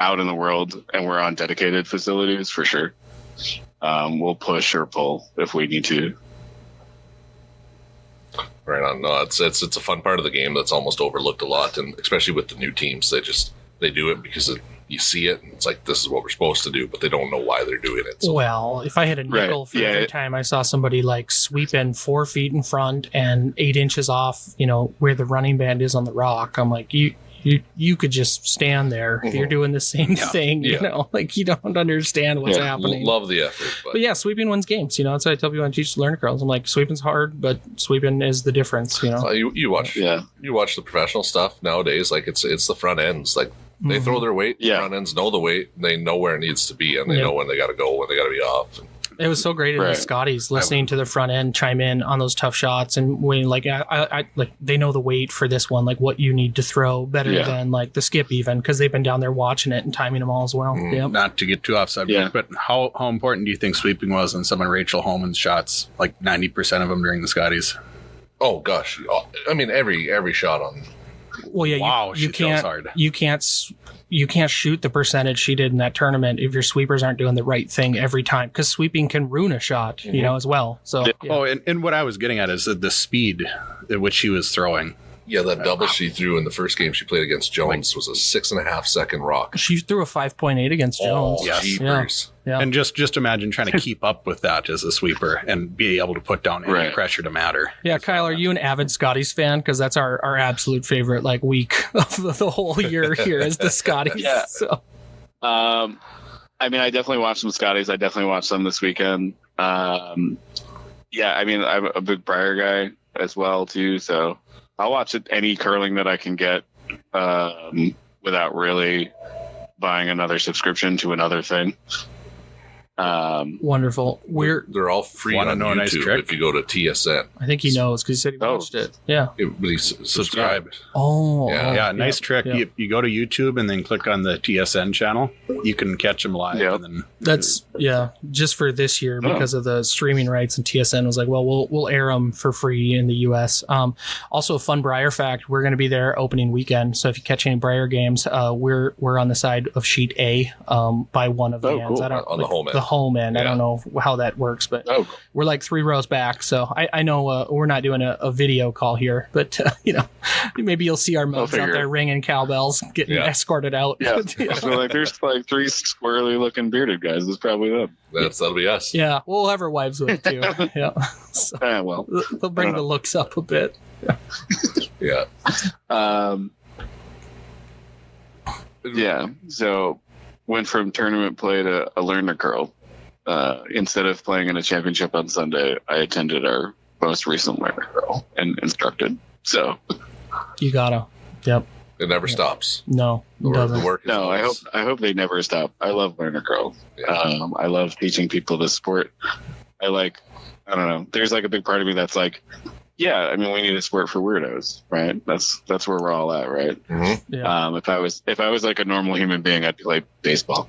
S1: out in the world and we're on dedicated facilities, for sure, we'll push or pull if we need to.
S3: Right on. No, it's a fun part of the game that's almost overlooked a lot, and especially with the new teams, they do it because you see it, and it's like this is what we're supposed to do, but they don't know why they're doing it. So.
S4: Well, if I had a nickel for every time I saw somebody like sweep in 4 feet in front and 8 inches off, where the running band is on the rock, I'm like, you could just stand there. You're doing the same thing, like you don't understand what's happening.
S3: Love the effort.
S4: But yeah, sweeping wins games. That's what I tell people when I teach learner girls. I'm like, sweeping's hard, but sweeping is the difference,
S3: You watch the professional stuff nowadays, like it's the front ends. Like they throw their weight, the front ends know the weight, they know where it needs to be, and they know when they gotta go, when they gotta be off.
S4: It was so great in the Scotties listening to the front end chime in on those tough shots, and when I like they know the weight for this one, like what you need to throw better than like the skip even, because they've been down there watching it and timing them all as well.
S5: Not to get too off subject, but how important do you think sweeping was in some of Rachel Holman's shots? Like 90% of them during the Scotties.
S3: Oh gosh, I mean every shot on.
S4: Well, yeah,
S5: wow, you can't hard.
S4: You can't shoot the percentage she did in that tournament if your sweepers aren't doing the right thing every time, because sweeping can ruin a shot, as well. So
S5: and what I was getting at is the speed at which she was throwing.
S3: Yeah, that double she threw in the first game she played against Jones was a 6.5 second rock.
S4: She threw a 5.8 against Jones.
S3: Jeepers.
S5: Yeah. And just imagine trying to keep up with that as a sweeper and be able to put down any pressure to matter.
S4: Yeah, Kyle, are you an avid Scotties fan? Because that's our absolute favorite week of the whole year here is the Scotties.
S1: Yeah.
S4: So.
S1: I mean, I definitely watched some Scotties. I definitely watched them this weekend. I mean, I'm a big Briar guy as well too, so I'll watch any curling that I can get without really buying another subscription to another thing.
S4: Wonderful.
S3: They're all free on YouTube if you go to TSN.
S4: I think he knows because he said he watched it. Yeah.
S3: But he subscribed.
S4: Oh.
S5: Yeah, nice trick. Yeah. You go to YouTube and then click on the TSN channel. You can catch them live.
S1: Yep.
S5: And then
S4: that's, just for this year because of the streaming rights, and TSN was like, well, we'll air them for free in the US. Also, a fun Briar fact, we're going to be there opening weekend. So if you catch any Briar games, we're on the side of sheet A by one of the ends.
S3: Cool. On the home end.
S4: Home end. I don't know how that works, but we're like 3 rows back. So I know we're not doing a video call here, but maybe you'll see our mugs out there ringing cowbells, getting escorted out.
S1: Yeah. So there's 3 squirrely looking bearded guys. It's probably them.
S3: That'll be us.
S4: Yeah, we'll have our wives with too. Yeah. So they'll bring the looks up a bit.
S3: Yeah.
S1: So went from tournament play to a learner curl. Instead of playing in a championship on Sunday, I attended our most recent learner curl and instructed. So
S4: you gotta, yep.
S3: It never stops.
S4: No, it doesn't.
S3: The work is always...
S1: I hope they never stop. I love learner curl.
S3: Yeah.
S1: I love teaching people this sport. I don't know. There's a big part of me that's like, yeah, I mean, we need a sport for weirdos, right? That's where we're all at, right?
S3: Mm-hmm.
S1: Yeah. If I was like a normal human being, I'd play baseball.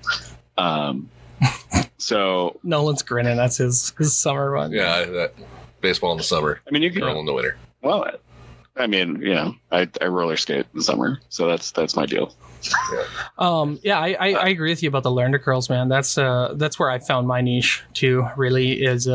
S1: So
S4: Nolan's grinning. That's his summer run.
S3: Yeah, that baseball in the summer.
S1: I mean, you can
S3: girl in the winter.
S1: Well, I mean, I roller skate in the summer, so that's my deal.
S4: I agree with you about the learn to curls, man. That's where I found my niche too. Really is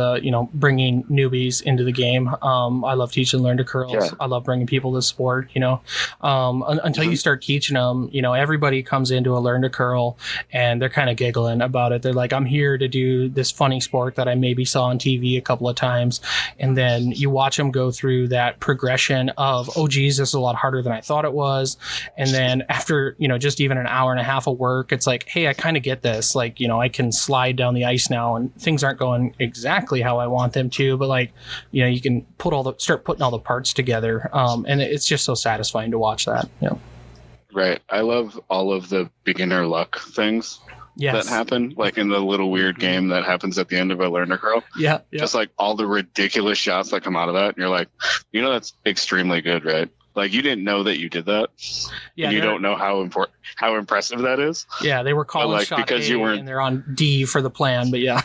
S4: bringing newbies into the game. I love teaching learn to curls.
S1: Yeah.
S4: I love bringing people to sport. Until you start teaching them, everybody comes into a learn to curl and they're kind of giggling about it. They're like, I'm here to do this funny sport that I maybe saw on TV a couple of times, and then you watch them go through that progression of, oh geez, this is a lot harder than I thought it was, and then after just even an hour and a half of work, it's like, hey, I kind of get this. Like, I can slide down the ice now, and things aren't going exactly how I want them to, but you can start putting all the parts together. And it's just so satisfying to watch that.
S1: Right. I love all of the beginner luck things that happen, like in the little weird game that happens at the end of a learner curl.
S4: Yeah.
S1: Just like all the ridiculous shots that come out of that. And you're like, that's extremely good, right? Like, you didn't know that you did that. Yeah, and you don't know how impressive that is.
S4: Yeah, they were calling shot because A and they're on D for the plan, but yeah.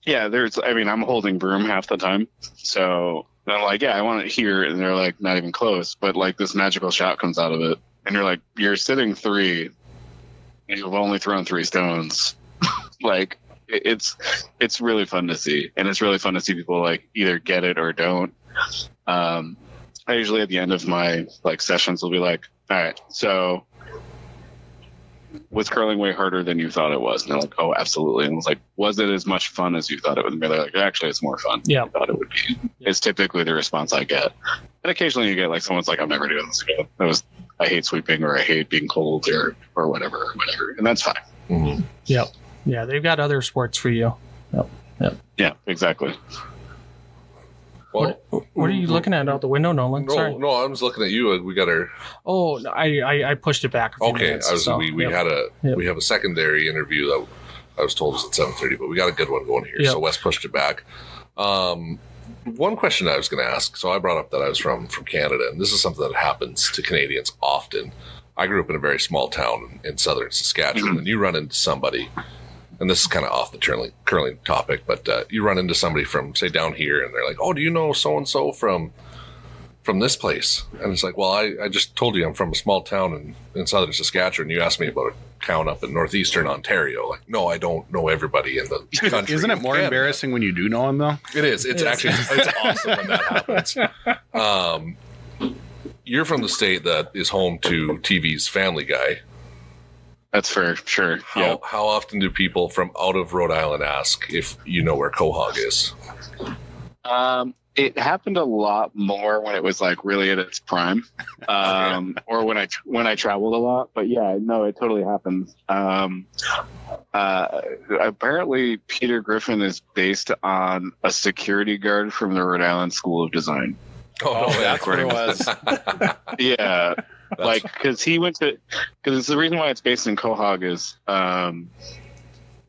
S1: Yeah, I'm holding broom half the time. So I'm like, I want it here, and they're like, not even close. But like this magical shot comes out of it, and you're like, you're sitting 3, and you've only thrown 3 stones. Like, it's really fun to see, and it's really fun to see people like either get it or don't. I usually at the end of my sessions will be like, all right, so was curling way harder than you thought it was? And they're like, oh, absolutely. And I was like, was it as much fun as you thought it would be? They're like, actually, it's more fun than I thought it would be. It's typically the response I get. And occasionally you get someone's like, I'm never doing this again. I hate sweeping, or I hate being cold, or whatever. And that's fine.
S4: Mm-hmm. Yep. Yeah, they've got other sports for you. Yep.
S1: Yeah, exactly.
S3: Well,
S4: what are you looking at out the window, Nolan? Sorry.
S3: No, I was looking at you. We got our.
S4: Oh, I pushed it back.
S3: Okay, minutes, we have a secondary interview that I was told was at 7:30, but we got a good one going here. Yep. So Wes pushed it back. One question I was going to ask. So I brought up that I was from Canada, and this is something that happens to Canadians often. I grew up in a very small town in southern Saskatchewan, and you run into somebody. And this is kind of off the curling topic, but you run into somebody from, say, down here, and they're like, oh, do you know so-and-so from this place? And it's like, well, I just told you I'm from a small town in southern Saskatchewan. You asked me about a town up in northeastern Ontario. Like, no, I don't know everybody in the country.
S5: Isn't it more embarrassing when you do know them, though?
S3: It is. It's awesome when that happens. You're from the state that is home to TV's Family Guy.
S1: That's for sure.
S3: How often do people from out of Rhode Island ask if you know where Quahog is?
S1: It happened a lot more when it was really at its prime, or when I traveled a lot. But yeah, no, it totally happens. Apparently, Peter Griffin is based on a security guard from the Rhode Island School of Design.
S5: Oh, that's what it was.
S1: Yeah. Because the reason why it's based in Quahog is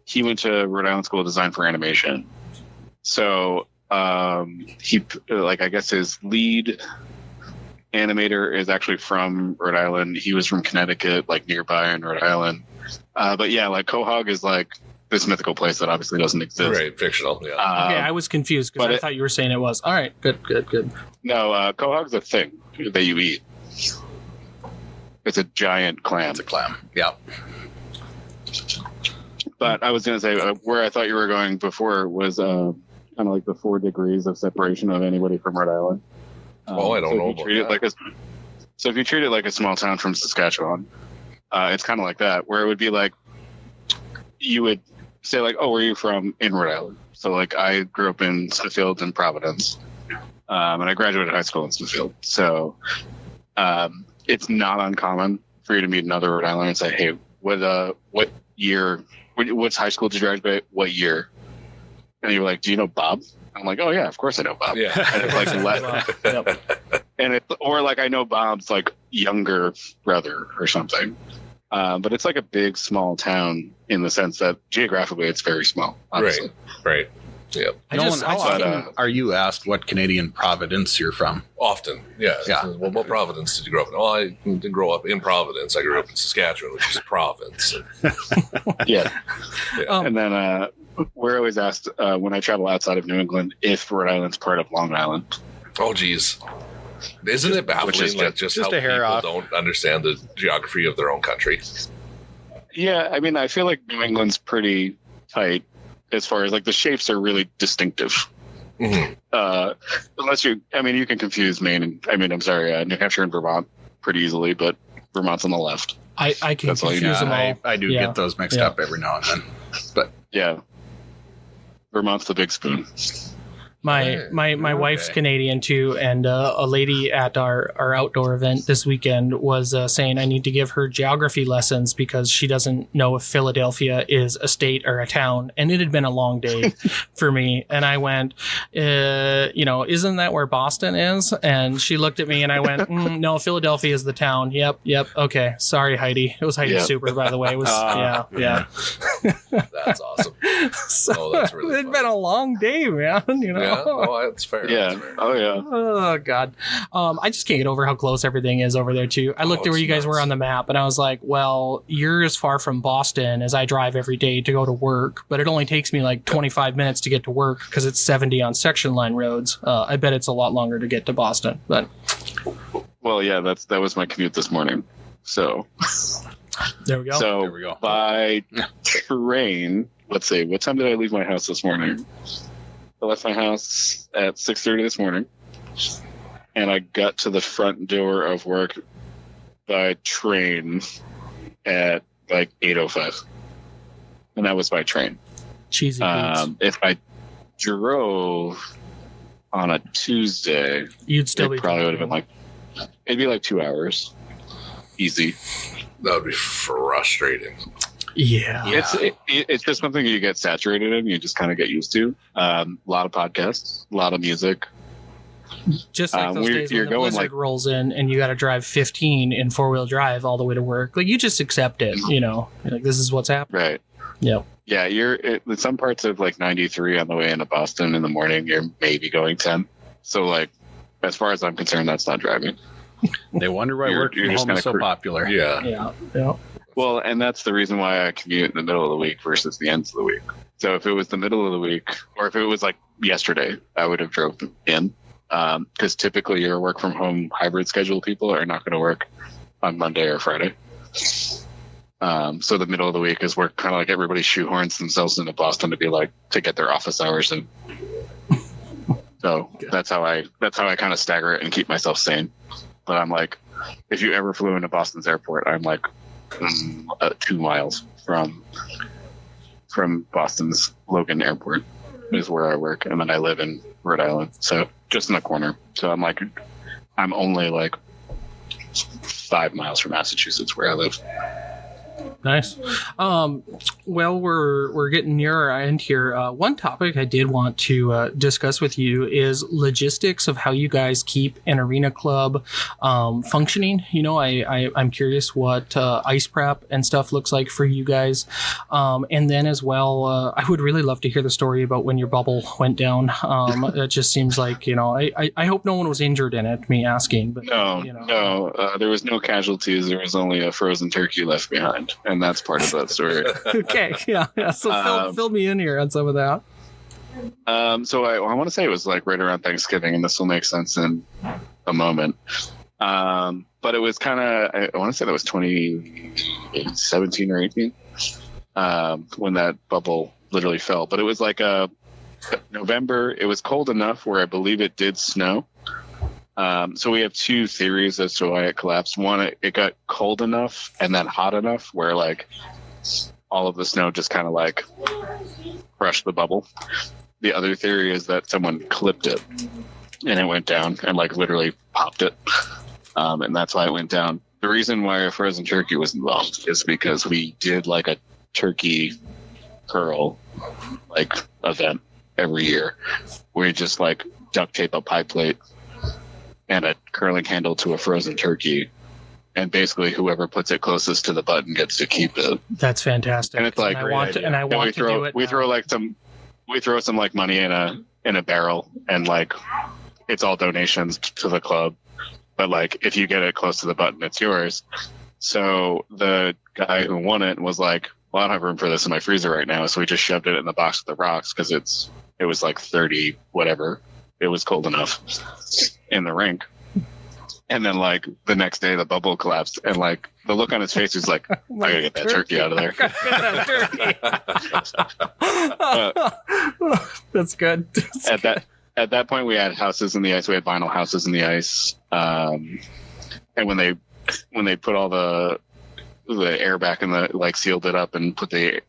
S1: he went to Rhode Island School of Design for animation. So he I guess his lead animator is actually from Rhode Island. He was from Connecticut, nearby in Rhode Island. But yeah, Quahog is this mythical place that obviously doesn't exist.
S3: Right, fictional. Yeah.
S4: Okay, I was confused because I thought you were saying it was. All right, good.
S1: No, Quahog's a thing that you eat. It's a giant clam.
S5: It's a clam. Yeah.
S1: But I was going to say where I thought you were going before was kind of the 4 degrees of separation of anybody from Rhode Island.
S3: I don't know about that.
S1: So if you treat it like a small town from Saskatchewan, it's kind of like that, where it would be you would say oh, where are you from in Rhode Island? So I grew up in Smithfield and Providence, and I graduated high school in Smithfield. So it's not uncommon for you to meet another Rhode Islander and say, hey, what year, what's high school did you graduate? What year? And you're like, do you know Bob? I'm like, oh yeah, of course I know Bob.
S3: Yeah.
S1: And it's and it's, or I know Bob's younger brother or something. But it's a big, small town in the sense that geographically it's very small. Honestly.
S3: Right. Yeah.
S5: Nolan, how often are you asked what Canadian province you're from?
S3: Often, yeah. So, well, what province did you grow up in? Well, I didn't grow up in Providence. I grew up in Saskatchewan, which is a province.
S1: Yeah. And then we're always asked when I travel outside of New England if Rhode Island's part of Long Island.
S3: Oh, geez. Isn't it baffling just how people don't understand the geography of their own country?
S1: Yeah, I mean, I feel like New England's pretty tight as far as like the shapes are really distinctive. Mm-hmm. Unless you can confuse Maine and New Hampshire and Vermont pretty easily, but Vermont's on the left.
S4: I can confuse them all.
S5: I do get those mixed up every now and then, but
S1: yeah, Vermont's the big spoon.
S4: My wife's Canadian too, and a lady at our outdoor event this weekend was saying I need to give her geography lessons because she doesn't know if Philadelphia is a state or a town, and it had been a long day for me. And I went, isn't that where Boston is? And she looked at me, and I went, no, Philadelphia is the town. Yep, okay. Sorry, Heidi. It was Heidi Super, by the way. It was yeah.
S3: That's awesome.
S4: So
S3: that's really
S4: it'd been a long day, man.
S3: Yeah, oh, that's fair.
S1: Yeah.
S3: That's fair.
S1: Oh, yeah.
S4: Oh, God. I just can't get over how close everything is over there, too. I looked at where you guys were on the map, and I was like, well, you're as far from Boston as I drive every day to go to work, but it only takes me like 25 minutes to get to work because it's 70 on section line roads. I bet it's a lot longer to get to Boston. But
S1: well, yeah, that was my commute this morning. So
S4: there we go.
S1: So
S5: there we go.
S1: By train, let's see, what time did I leave my house this morning? I left my house at 6:30 this morning, and I got to the front door of work by train at like 8:05, and that was by train.
S4: Cheesy boots.
S1: If I drove on a Tuesday,
S4: you'd still
S1: probably would have been it'd be like 2 hours, easy.
S3: That would be frustrating.
S4: Yeah.
S1: It's just something you get saturated in. You just kind of get used to. A lot of podcasts, a lot of music.
S4: Just like those days when the blizzard rolls in and you got to drive 15 in 4-wheel drive all the way to work. Like, you just accept it, You're like, this is what's happening.
S1: Right.
S4: Yep.
S1: Yeah, in some parts of 93 on the way into Boston in the morning, you're maybe going 10. So as far as I'm concerned, that's not driving.
S5: They wonder why work from home is so popular.
S3: Yeah.
S1: Well, and that's the reason why I commute in the middle of the week versus the ends of the week. So if it was the middle of the week, or if it was like yesterday, I would have drove in. Because typically your work from home hybrid schedule people are not going to work on Monday or Friday. So the middle of the week is where kind of like everybody shoehorns themselves into Boston to get their office hours in. So that's how I kind of stagger it and keep myself sane. But I'm like, if you ever flew into Boston's airport, I'm like 2 miles from Boston's Logan Airport is where I work, and then I live in Rhode Island, so just in the corner. So I'm only 5 miles from Massachusetts where I live.
S4: Nice. Well, we're getting near our end here. One topic I did want to discuss with you is logistics of how you guys keep an arena club functioning. I'm curious what ice prep and stuff looks like for you guys. And then as well, I would really love to hear the story about when your bubble went down. It just seems like, I hope no one was injured in it, me asking. But,
S1: No, there was no casualties. There was only a frozen turkey left behind. And that's part of that story.
S4: Okay, yeah. So fill me in here on some of that.
S1: So I want to say it was right around Thanksgiving, and this will make sense in a moment. But it was kind of, I want to say that was 2017 or 18 when that bubble literally fell. But it was November. It was cold enough where I believe it did snow. So we have two theories as to why it collapsed. One, it got cold enough and then hot enough where all of the snow just kind of crushed the bubble. The other theory is that someone clipped it and it went down and literally popped it. And that's why it went down. The reason why a frozen turkey was involved is because we did a turkey curl event every year. We just duct tape a pie plate and a curling handle to a frozen turkey, and basically whoever puts it closest to the button gets to keep it.
S4: That's fantastic.
S1: And it's
S4: I want to do it.
S1: We throw we throw some like money in a barrel, and like it's all donations to the club. But like if you get it close to the button, it's yours. So the guy who won it was like, well, I don't have room for this in my freezer right now. So we just shoved it in the box with the rocks because it was like 30, whatever. It was cold enough in the rink. And then like the next day the bubble collapsed, and like the look on his face was like, I gotta get that turkey out of there.
S4: That's good.
S1: At that point we had houses in the ice. We had vinyl houses in the ice. And when they put all the air back in the, like sealed it up and put the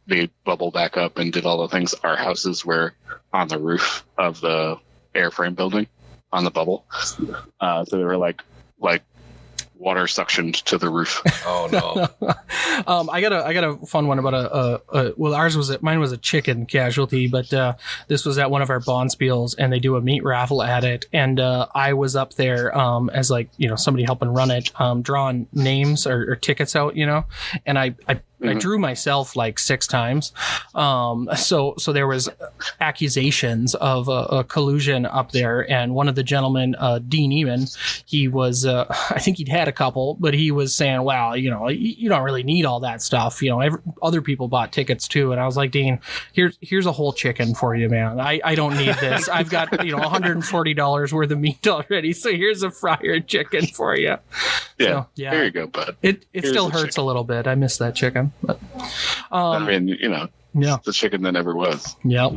S1: bubble back up and did all the things, our houses were on the roof of the airframe building on the bubble. So they were like water suctioned to the roof.
S3: Oh no.
S4: I got a fun one about mine was a chicken casualty, but this was at one of our bonspiels, and they do a meat raffle at it, and I was up there as like, you know, somebody helping run it, drawing names or tickets out, you know, and I drew myself like 6 times. So there was accusations of a collusion up there. And one of the gentlemen, Dean Eman, he was, I think he'd had a couple, but he was saying, well, you know, you don't really need all that stuff. You know, other people bought tickets too. And I was like, Dean, here's a whole chicken for you, man. I don't need this. I've got, you know, $140 worth of meat already. So here's a fryer chicken for you.
S1: Yeah.
S4: So, yeah.
S1: There you go, bud.
S4: It still hurts a little bit. I miss that chicken. But,
S1: I mean, you know,
S4: yeah,
S1: the chicken that never was.
S4: Yep.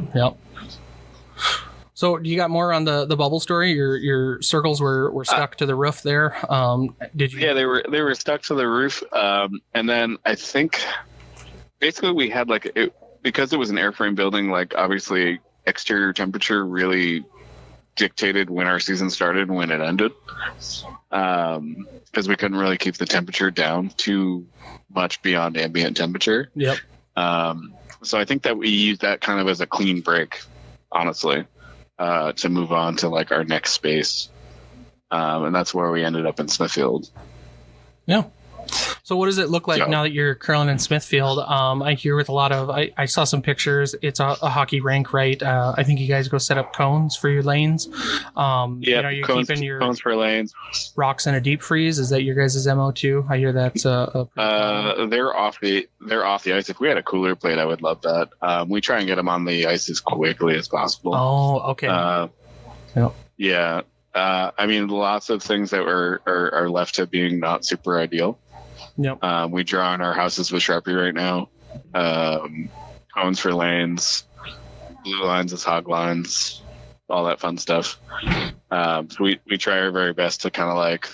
S4: So, do you got more on the bubble story? Your circles were stuck to the roof there. Did you?
S1: Yeah, they were stuck to the roof. And then I think basically we had because it was an airframe building. Like obviously, exterior temperature really dictated when our season started and when it ended. Because we couldn't really keep the temperature down too much beyond ambient temperature.
S4: Yep.
S1: So I think that we used that kind of as a clean break, honestly, to move on to like our next space. And that's where we ended up in Smithfield.
S4: Yeah. So what does it look like now that you're curling in Smithfield? I hear with a lot of, I saw some pictures. It's a hockey rink, right? I think you guys go set up cones for your lanes.
S1: Yeah,
S4: you know, you're keeping your
S1: cones for lanes.
S4: Rocks in a deep freeze. Is that your guys' MO too? I hear that's
S1: they're off the ice. If we had a cooler plate, I would love that. We try and get them on the ice as quickly as possible.
S4: Oh, okay. Yep.
S1: Yeah. I mean, lots of things that are left to being not super ideal.
S4: Yep.
S1: We draw on our houses with Sharpie right now. Cones for lanes, blue lines as hog lines, all that fun stuff. So we try our very best to kind of like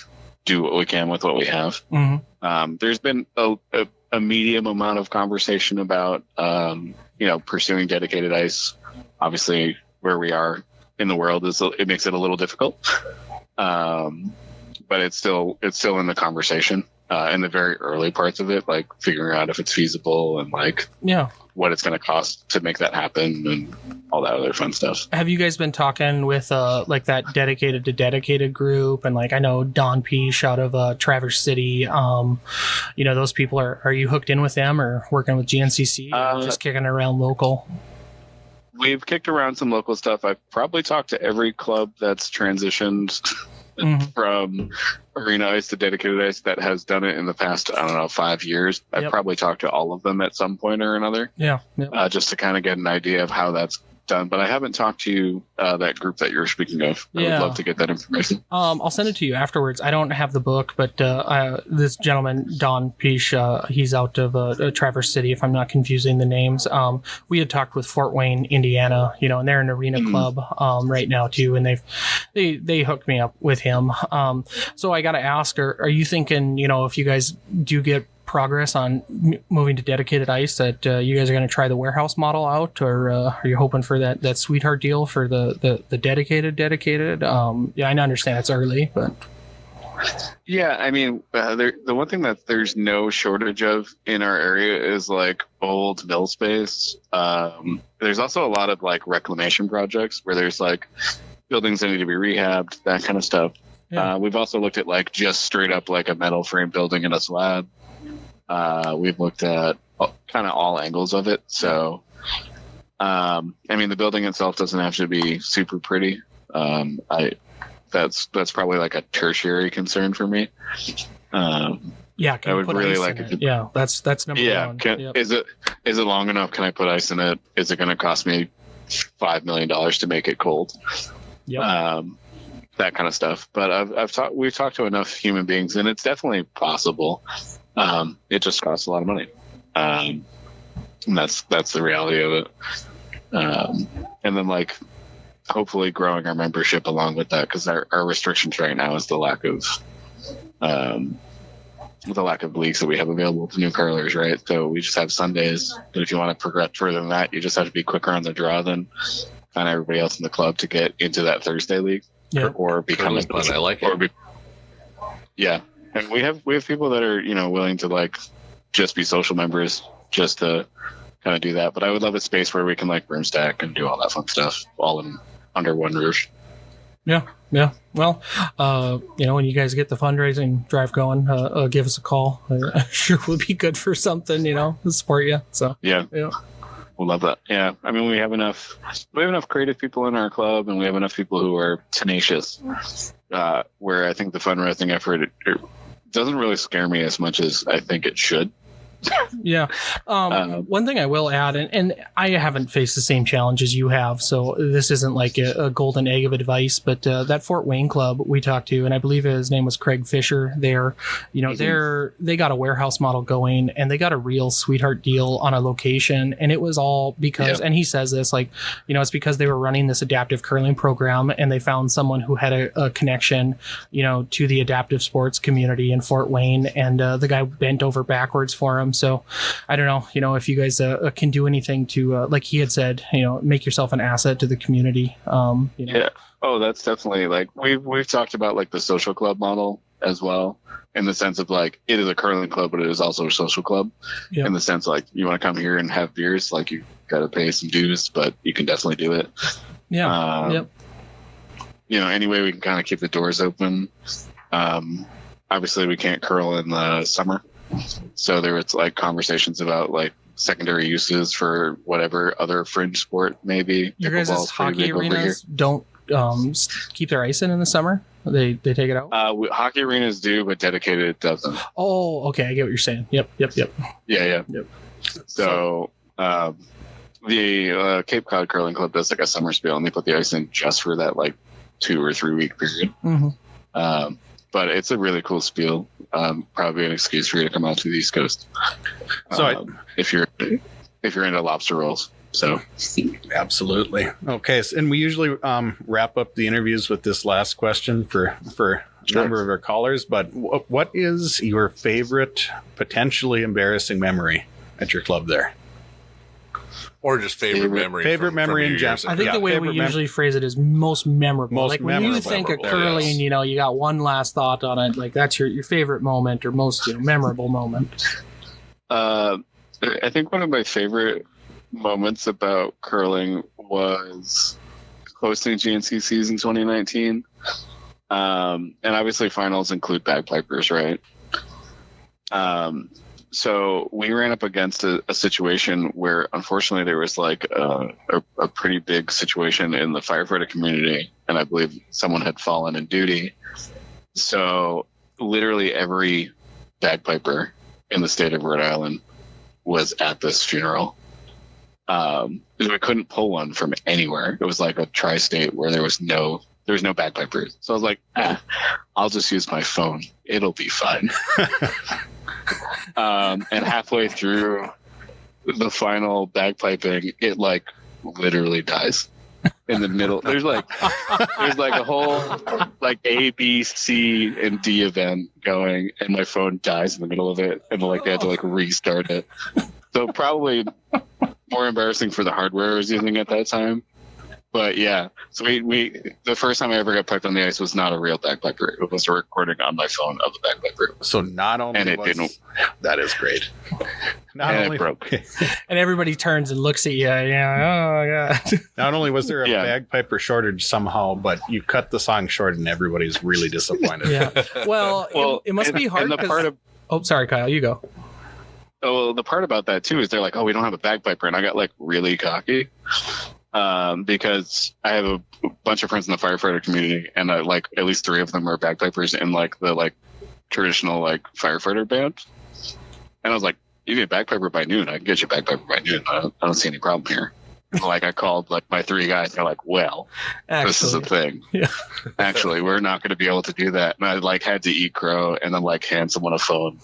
S1: do what we can with what we have.
S4: Mm-hmm.
S1: There's been a medium amount of conversation about pursuing dedicated ice. Obviously, where we are in the world it makes it a little difficult, but it's still in the conversation. In the very early parts of it, like figuring out if it's feasible and like what it's going to cost to make that happen and all that other fun stuff.
S4: Have you guys been talking with like that dedicated to dedicated group? And like I know Don Peace out of Traverse City. Those people are you hooked in with them or working with GNCC? Or just kicking around local?
S1: We've kicked around some local stuff. I've probably talked to every club that's transitioned from arena ice to dedicated ice that has done it in the past, 5 years. I've probably talked to all of them at some point or another. Just to kind of get an idea of how that's done. But I haven't talked to that group that you're speaking of. I would love to get that information.
S4: I'll send it to you afterwards. I don't have the book, but this gentleman, Don Peace, he's out of Traverse City, if I'm not confusing the names. We had talked with Fort Wayne, Indiana, and they're an arena club right now too, and they hooked me up with him. So I got to ask, are you thinking, if you guys do get progress on moving to dedicated ice, that you guys are going to try the warehouse model out, or are you hoping for that sweetheart deal for the dedicated? I understand it's early, but
S1: I mean, the one thing that there's no shortage of in our area is like old mill space. There's also a lot of like reclamation projects where there's like buildings that need to be rehabbed, that kind of stuff. We've also looked at like just straight up like a metal frame building in a slab. We've looked at kind of all angles of it. So I mean, the building itself doesn't have to be super pretty. That's probably like a tertiary concern for me.
S4: Yeah,
S1: I would really like it.
S4: Yeah, that's number one.
S1: Yep. Is it long enough? Can I put ice in it? Is it going to cost me $5 million to make it cold?
S4: Yep.
S1: That kind of stuff. But we've talked to enough human beings, and it's definitely possible. It just costs a lot of money, and that's the reality of it. And then like hopefully growing our membership along with that, because our restrictions right now is the lack of leagues that we have available to new curlers, right? So we just have Sundays, but if you want to progress further than that, you just have to be quicker on the draw than kind of everybody else in the club to get into that Thursday league, or become a
S3: fun. I like it.
S1: Yeah, and we have people that are willing to like just be social members just to kind of do that. But I would love a space where we can like room stack and do all that fun stuff all under one roof.
S4: Yeah. Well, when you guys get the fundraising drive going, give us a call. I'm sure we'll be good for something, to support you. So
S1: yeah. We'll love that. Yeah. I mean, we have enough creative people in our club, and we have enough people who are tenacious, where I think the fundraising effort, it doesn't really scare me as much as I think it should.
S4: Yeah. One thing I will add, and I haven't faced the same challenge as you have, so this isn't like a golden egg of advice, but that Fort Wayne club we talked to, and I believe his name was Craig Fisher there, they got a warehouse model going, and they got a real sweetheart deal on a location, and it was all because, and he says this, like, it's because they were running this adaptive curling program, and they found someone who had a connection, to the adaptive sports community in Fort Wayne, and the guy bent over backwards for him. So I don't know, if you guys can do anything to, like he had said, make yourself an asset to the community.
S1: Yeah. Oh, that's definitely like we've talked about like the social club model as well, in the sense of like it is a curling club, but it is also a social club. Yep. In the sense like you want to come here and have beers, like you got to pay some dues, but you can definitely do it.
S4: Yeah.
S1: Any way we can kind of keep the doors open. Obviously we can't curl in the summer. So there was like conversations about like secondary uses for whatever other fringe sport maybe.
S4: Your guys' hockey arenas don't keep their ice in the summer? They take it out?
S1: Hockey arenas do, but dedicated doesn't.
S4: Oh, okay. I get what you're saying. Yep.
S1: Yeah. Yep. So the Cape Cod Curling Club does like a summer spiel, and they put the ice in just for that like 2 or 3 week period.
S4: Mm-hmm.
S1: But it's a really cool spiel. Probably an excuse for you to come out to the East Coast. So if you're into lobster rolls. So
S5: absolutely. Okay. And we usually wrap up the interviews with this last question for a number of our callers. But what is your favorite potentially embarrassing memory at your club there?
S3: Or just favorite memory.
S5: Favorite memory in general.
S4: I think the way we usually phrase it is most memorable. When you think of curling, you got one last thought on it. Like that's your favorite moment or most memorable moment.
S1: I think one of my favorite moments about curling was hosting GNCCs in 2019. And obviously finals include bagpipers, right? So we ran up against a situation where, unfortunately, there was like a pretty big situation in the firefighter community, and I believe someone had fallen in duty. So literally every bagpiper in the state of Rhode Island was at this funeral. We couldn't pull one from anywhere. It was like a tri-state where there was no bagpipers. So I was like, I'll just use my phone. It'll be fine. And halfway through the final bagpiping, it like literally dies in the middle. There's like a whole like A, B, C, and D event going, and my phone dies in the middle of it, and like they had to like restart it. So probably more embarrassing for the hardware I was using at that time. But yeah, so we the first time I ever got piped on the ice was not a real bagpiper. It was a recording on my phone of the bagpiper.
S5: So not only that is great.
S1: It broke.
S4: And everybody turns and looks at you. Yeah, oh my God.
S5: Not only was there a bagpiper shortage somehow, but you cut the song short and everybody's really disappointed.
S4: Yeah. Well, it must be hard. Oh, sorry, Kyle. You go.
S1: well, the part about that too is they're like, oh, we don't have a bagpiper, and I got like really cocky because I have a bunch of friends in the firefighter community, and like at least 3 of them are bagpipers in like the like traditional like firefighter band, and I was like, you get a bagpiper by noon, I can get you a bagpiper by noon. I don't see any problem here. Like I called like my 3 guys. They're like, well, this is a thing.
S4: Yeah.
S1: Actually, we're not going to be able to do that. And I like had to eat crow and then like hand someone a phone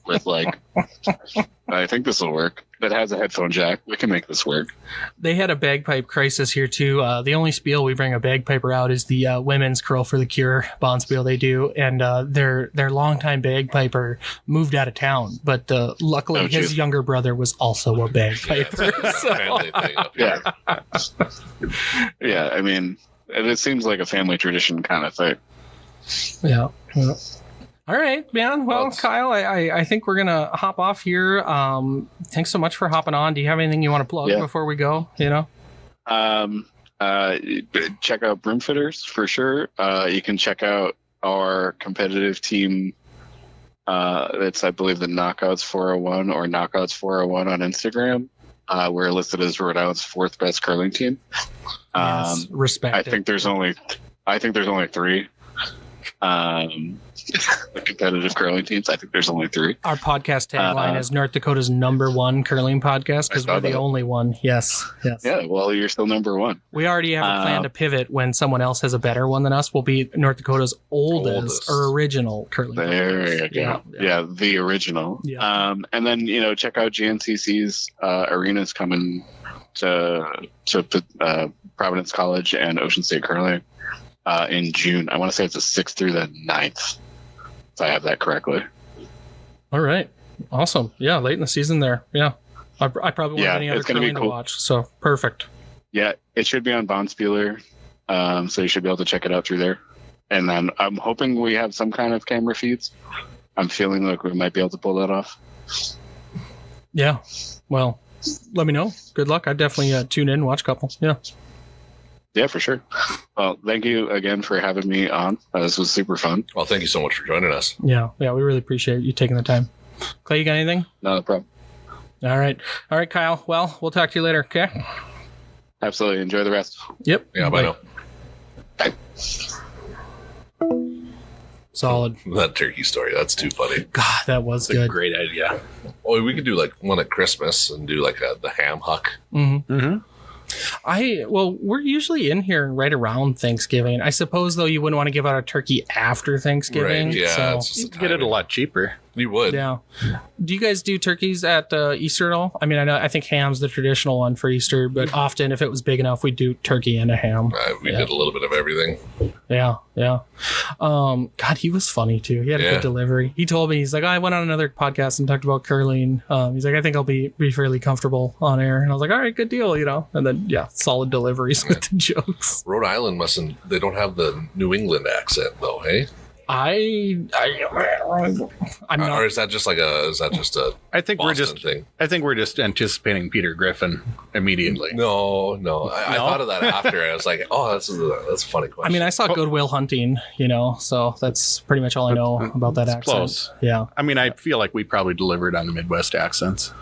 S1: with like, I think this will work. That has a headphone jack. We can make this work.
S4: They had a bagpipe crisis here too. The only spiel we bring a bagpiper out is the women's Curl for the Cure bonspiel they do, and their longtime bagpiper moved out of town, but luckily his younger brother was also a bagpiper.
S3: Family thing up here.
S1: Yeah, I mean, it seems like a family tradition kind of thing.
S4: Yeah. All right, man. Well, Kyle, I think we're going to hop off here. Thanks so much for hopping on. Do you have anything you want to plug before we go? You know?
S1: Check out Broomfitters for sure. You can check out our competitive team. It's, I believe, the Knockouts 401 or Knockouts 401 on Instagram. We're listed as Rhode Island's 4th best curling team.
S4: Yes, respect.
S1: I think there's only 3. The competitive curling teams. I think there's only 3.
S4: Our podcast tagline is North Dakota's #1 curling podcast because we're the only one. Yes.
S1: Yeah, well, you're still #1.
S4: We already have a plan to pivot when someone else has a better one than us. We'll be North Dakota's oldest or original curling podcast.
S1: There you go. Yeah, the original.
S4: Yeah.
S1: And then, check out GNCC's arenas coming to Providence College and Ocean State Curling in June. I want to say it's the 6th through the 9th, if I have that correctly.
S4: All right. Awesome. Yeah, late in the season there. Yeah. I probably won't have any other curling to watch, so perfect.
S1: Yeah, it should be on Bonspieler, so you should be able to check it out through there. And then I'm hoping we have some kind of camera feeds. I'm feeling like we might be able to pull that off.
S4: Yeah. Well, let me know. Good luck. I definitely tune in, watch a couple. Yeah.
S1: Yeah, for sure. Well, thank you again for having me on. This was super fun.
S3: Well, thank you so much for joining us.
S4: Yeah, we really appreciate you taking the time. Clay, you got anything?
S1: Not a problem.
S4: All right, Kyle. Well, we'll talk to you later, okay?
S1: Absolutely. Enjoy the rest.
S4: Yep.
S3: Yeah, bye now.
S1: Bye.
S4: Solid.
S3: That turkey story, that's too funny.
S4: God, that was
S5: It's
S4: good.
S5: a great idea.
S3: Oh, we could do like one at Christmas and do like the ham huck.
S4: Mm-hmm.
S5: Mm-hmm.
S4: We're usually in here right around Thanksgiving. I suppose, though, you wouldn't want to give out a turkey after Thanksgiving.
S3: Right, yeah.
S4: So,
S3: It's just
S5: You can get it a lot cheaper.
S3: You would.
S4: yeah. Do you guys do turkeys at Easter at all? I mean, I think ham's the traditional one for Easter, but often if it was big enough, we'd do turkey and a ham.
S3: We did a little bit of everything.
S4: Yeah. God, he was funny too. He had a good delivery. He told me, he's like, I went on another podcast and talked about curling. He's like, I think I'll be fairly comfortable on air. And I was like, all right, good deal, And then, solid deliveries with the jokes.
S3: Rhode Island they don't have the New England accent though, hey?
S4: I'm not.
S3: Or is that just a
S5: I think
S3: Boston thing?
S5: I think we're just anticipating Peter Griffin immediately.
S3: No. I thought of that after. I was like, oh, that's a funny question.
S4: I mean, I saw Goodwill Hunting, so that's pretty much all I know about that accent.
S5: Close.
S4: Yeah.
S5: I mean, I feel like we probably delivered on the Midwest accents.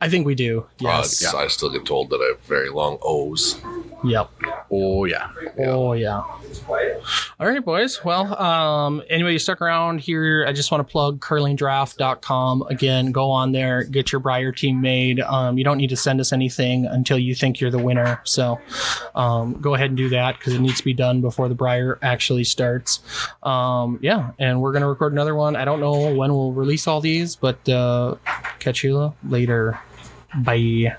S4: I think we do. Yes.
S3: I still get told that I have very long O's.
S4: Yep.
S5: Oh, yeah.
S4: Oh, yeah. All right, boys. Well, anyway, you stuck around here. I just want to plug curlingdraft.com. Again, go on there, get your Briar team made. You don't need to send us anything until you think you're the winner. So go ahead and do that because it needs to be done before the Briar actually starts. And we're going to record another one. I don't know when we'll release all these, but catch you later. Bye.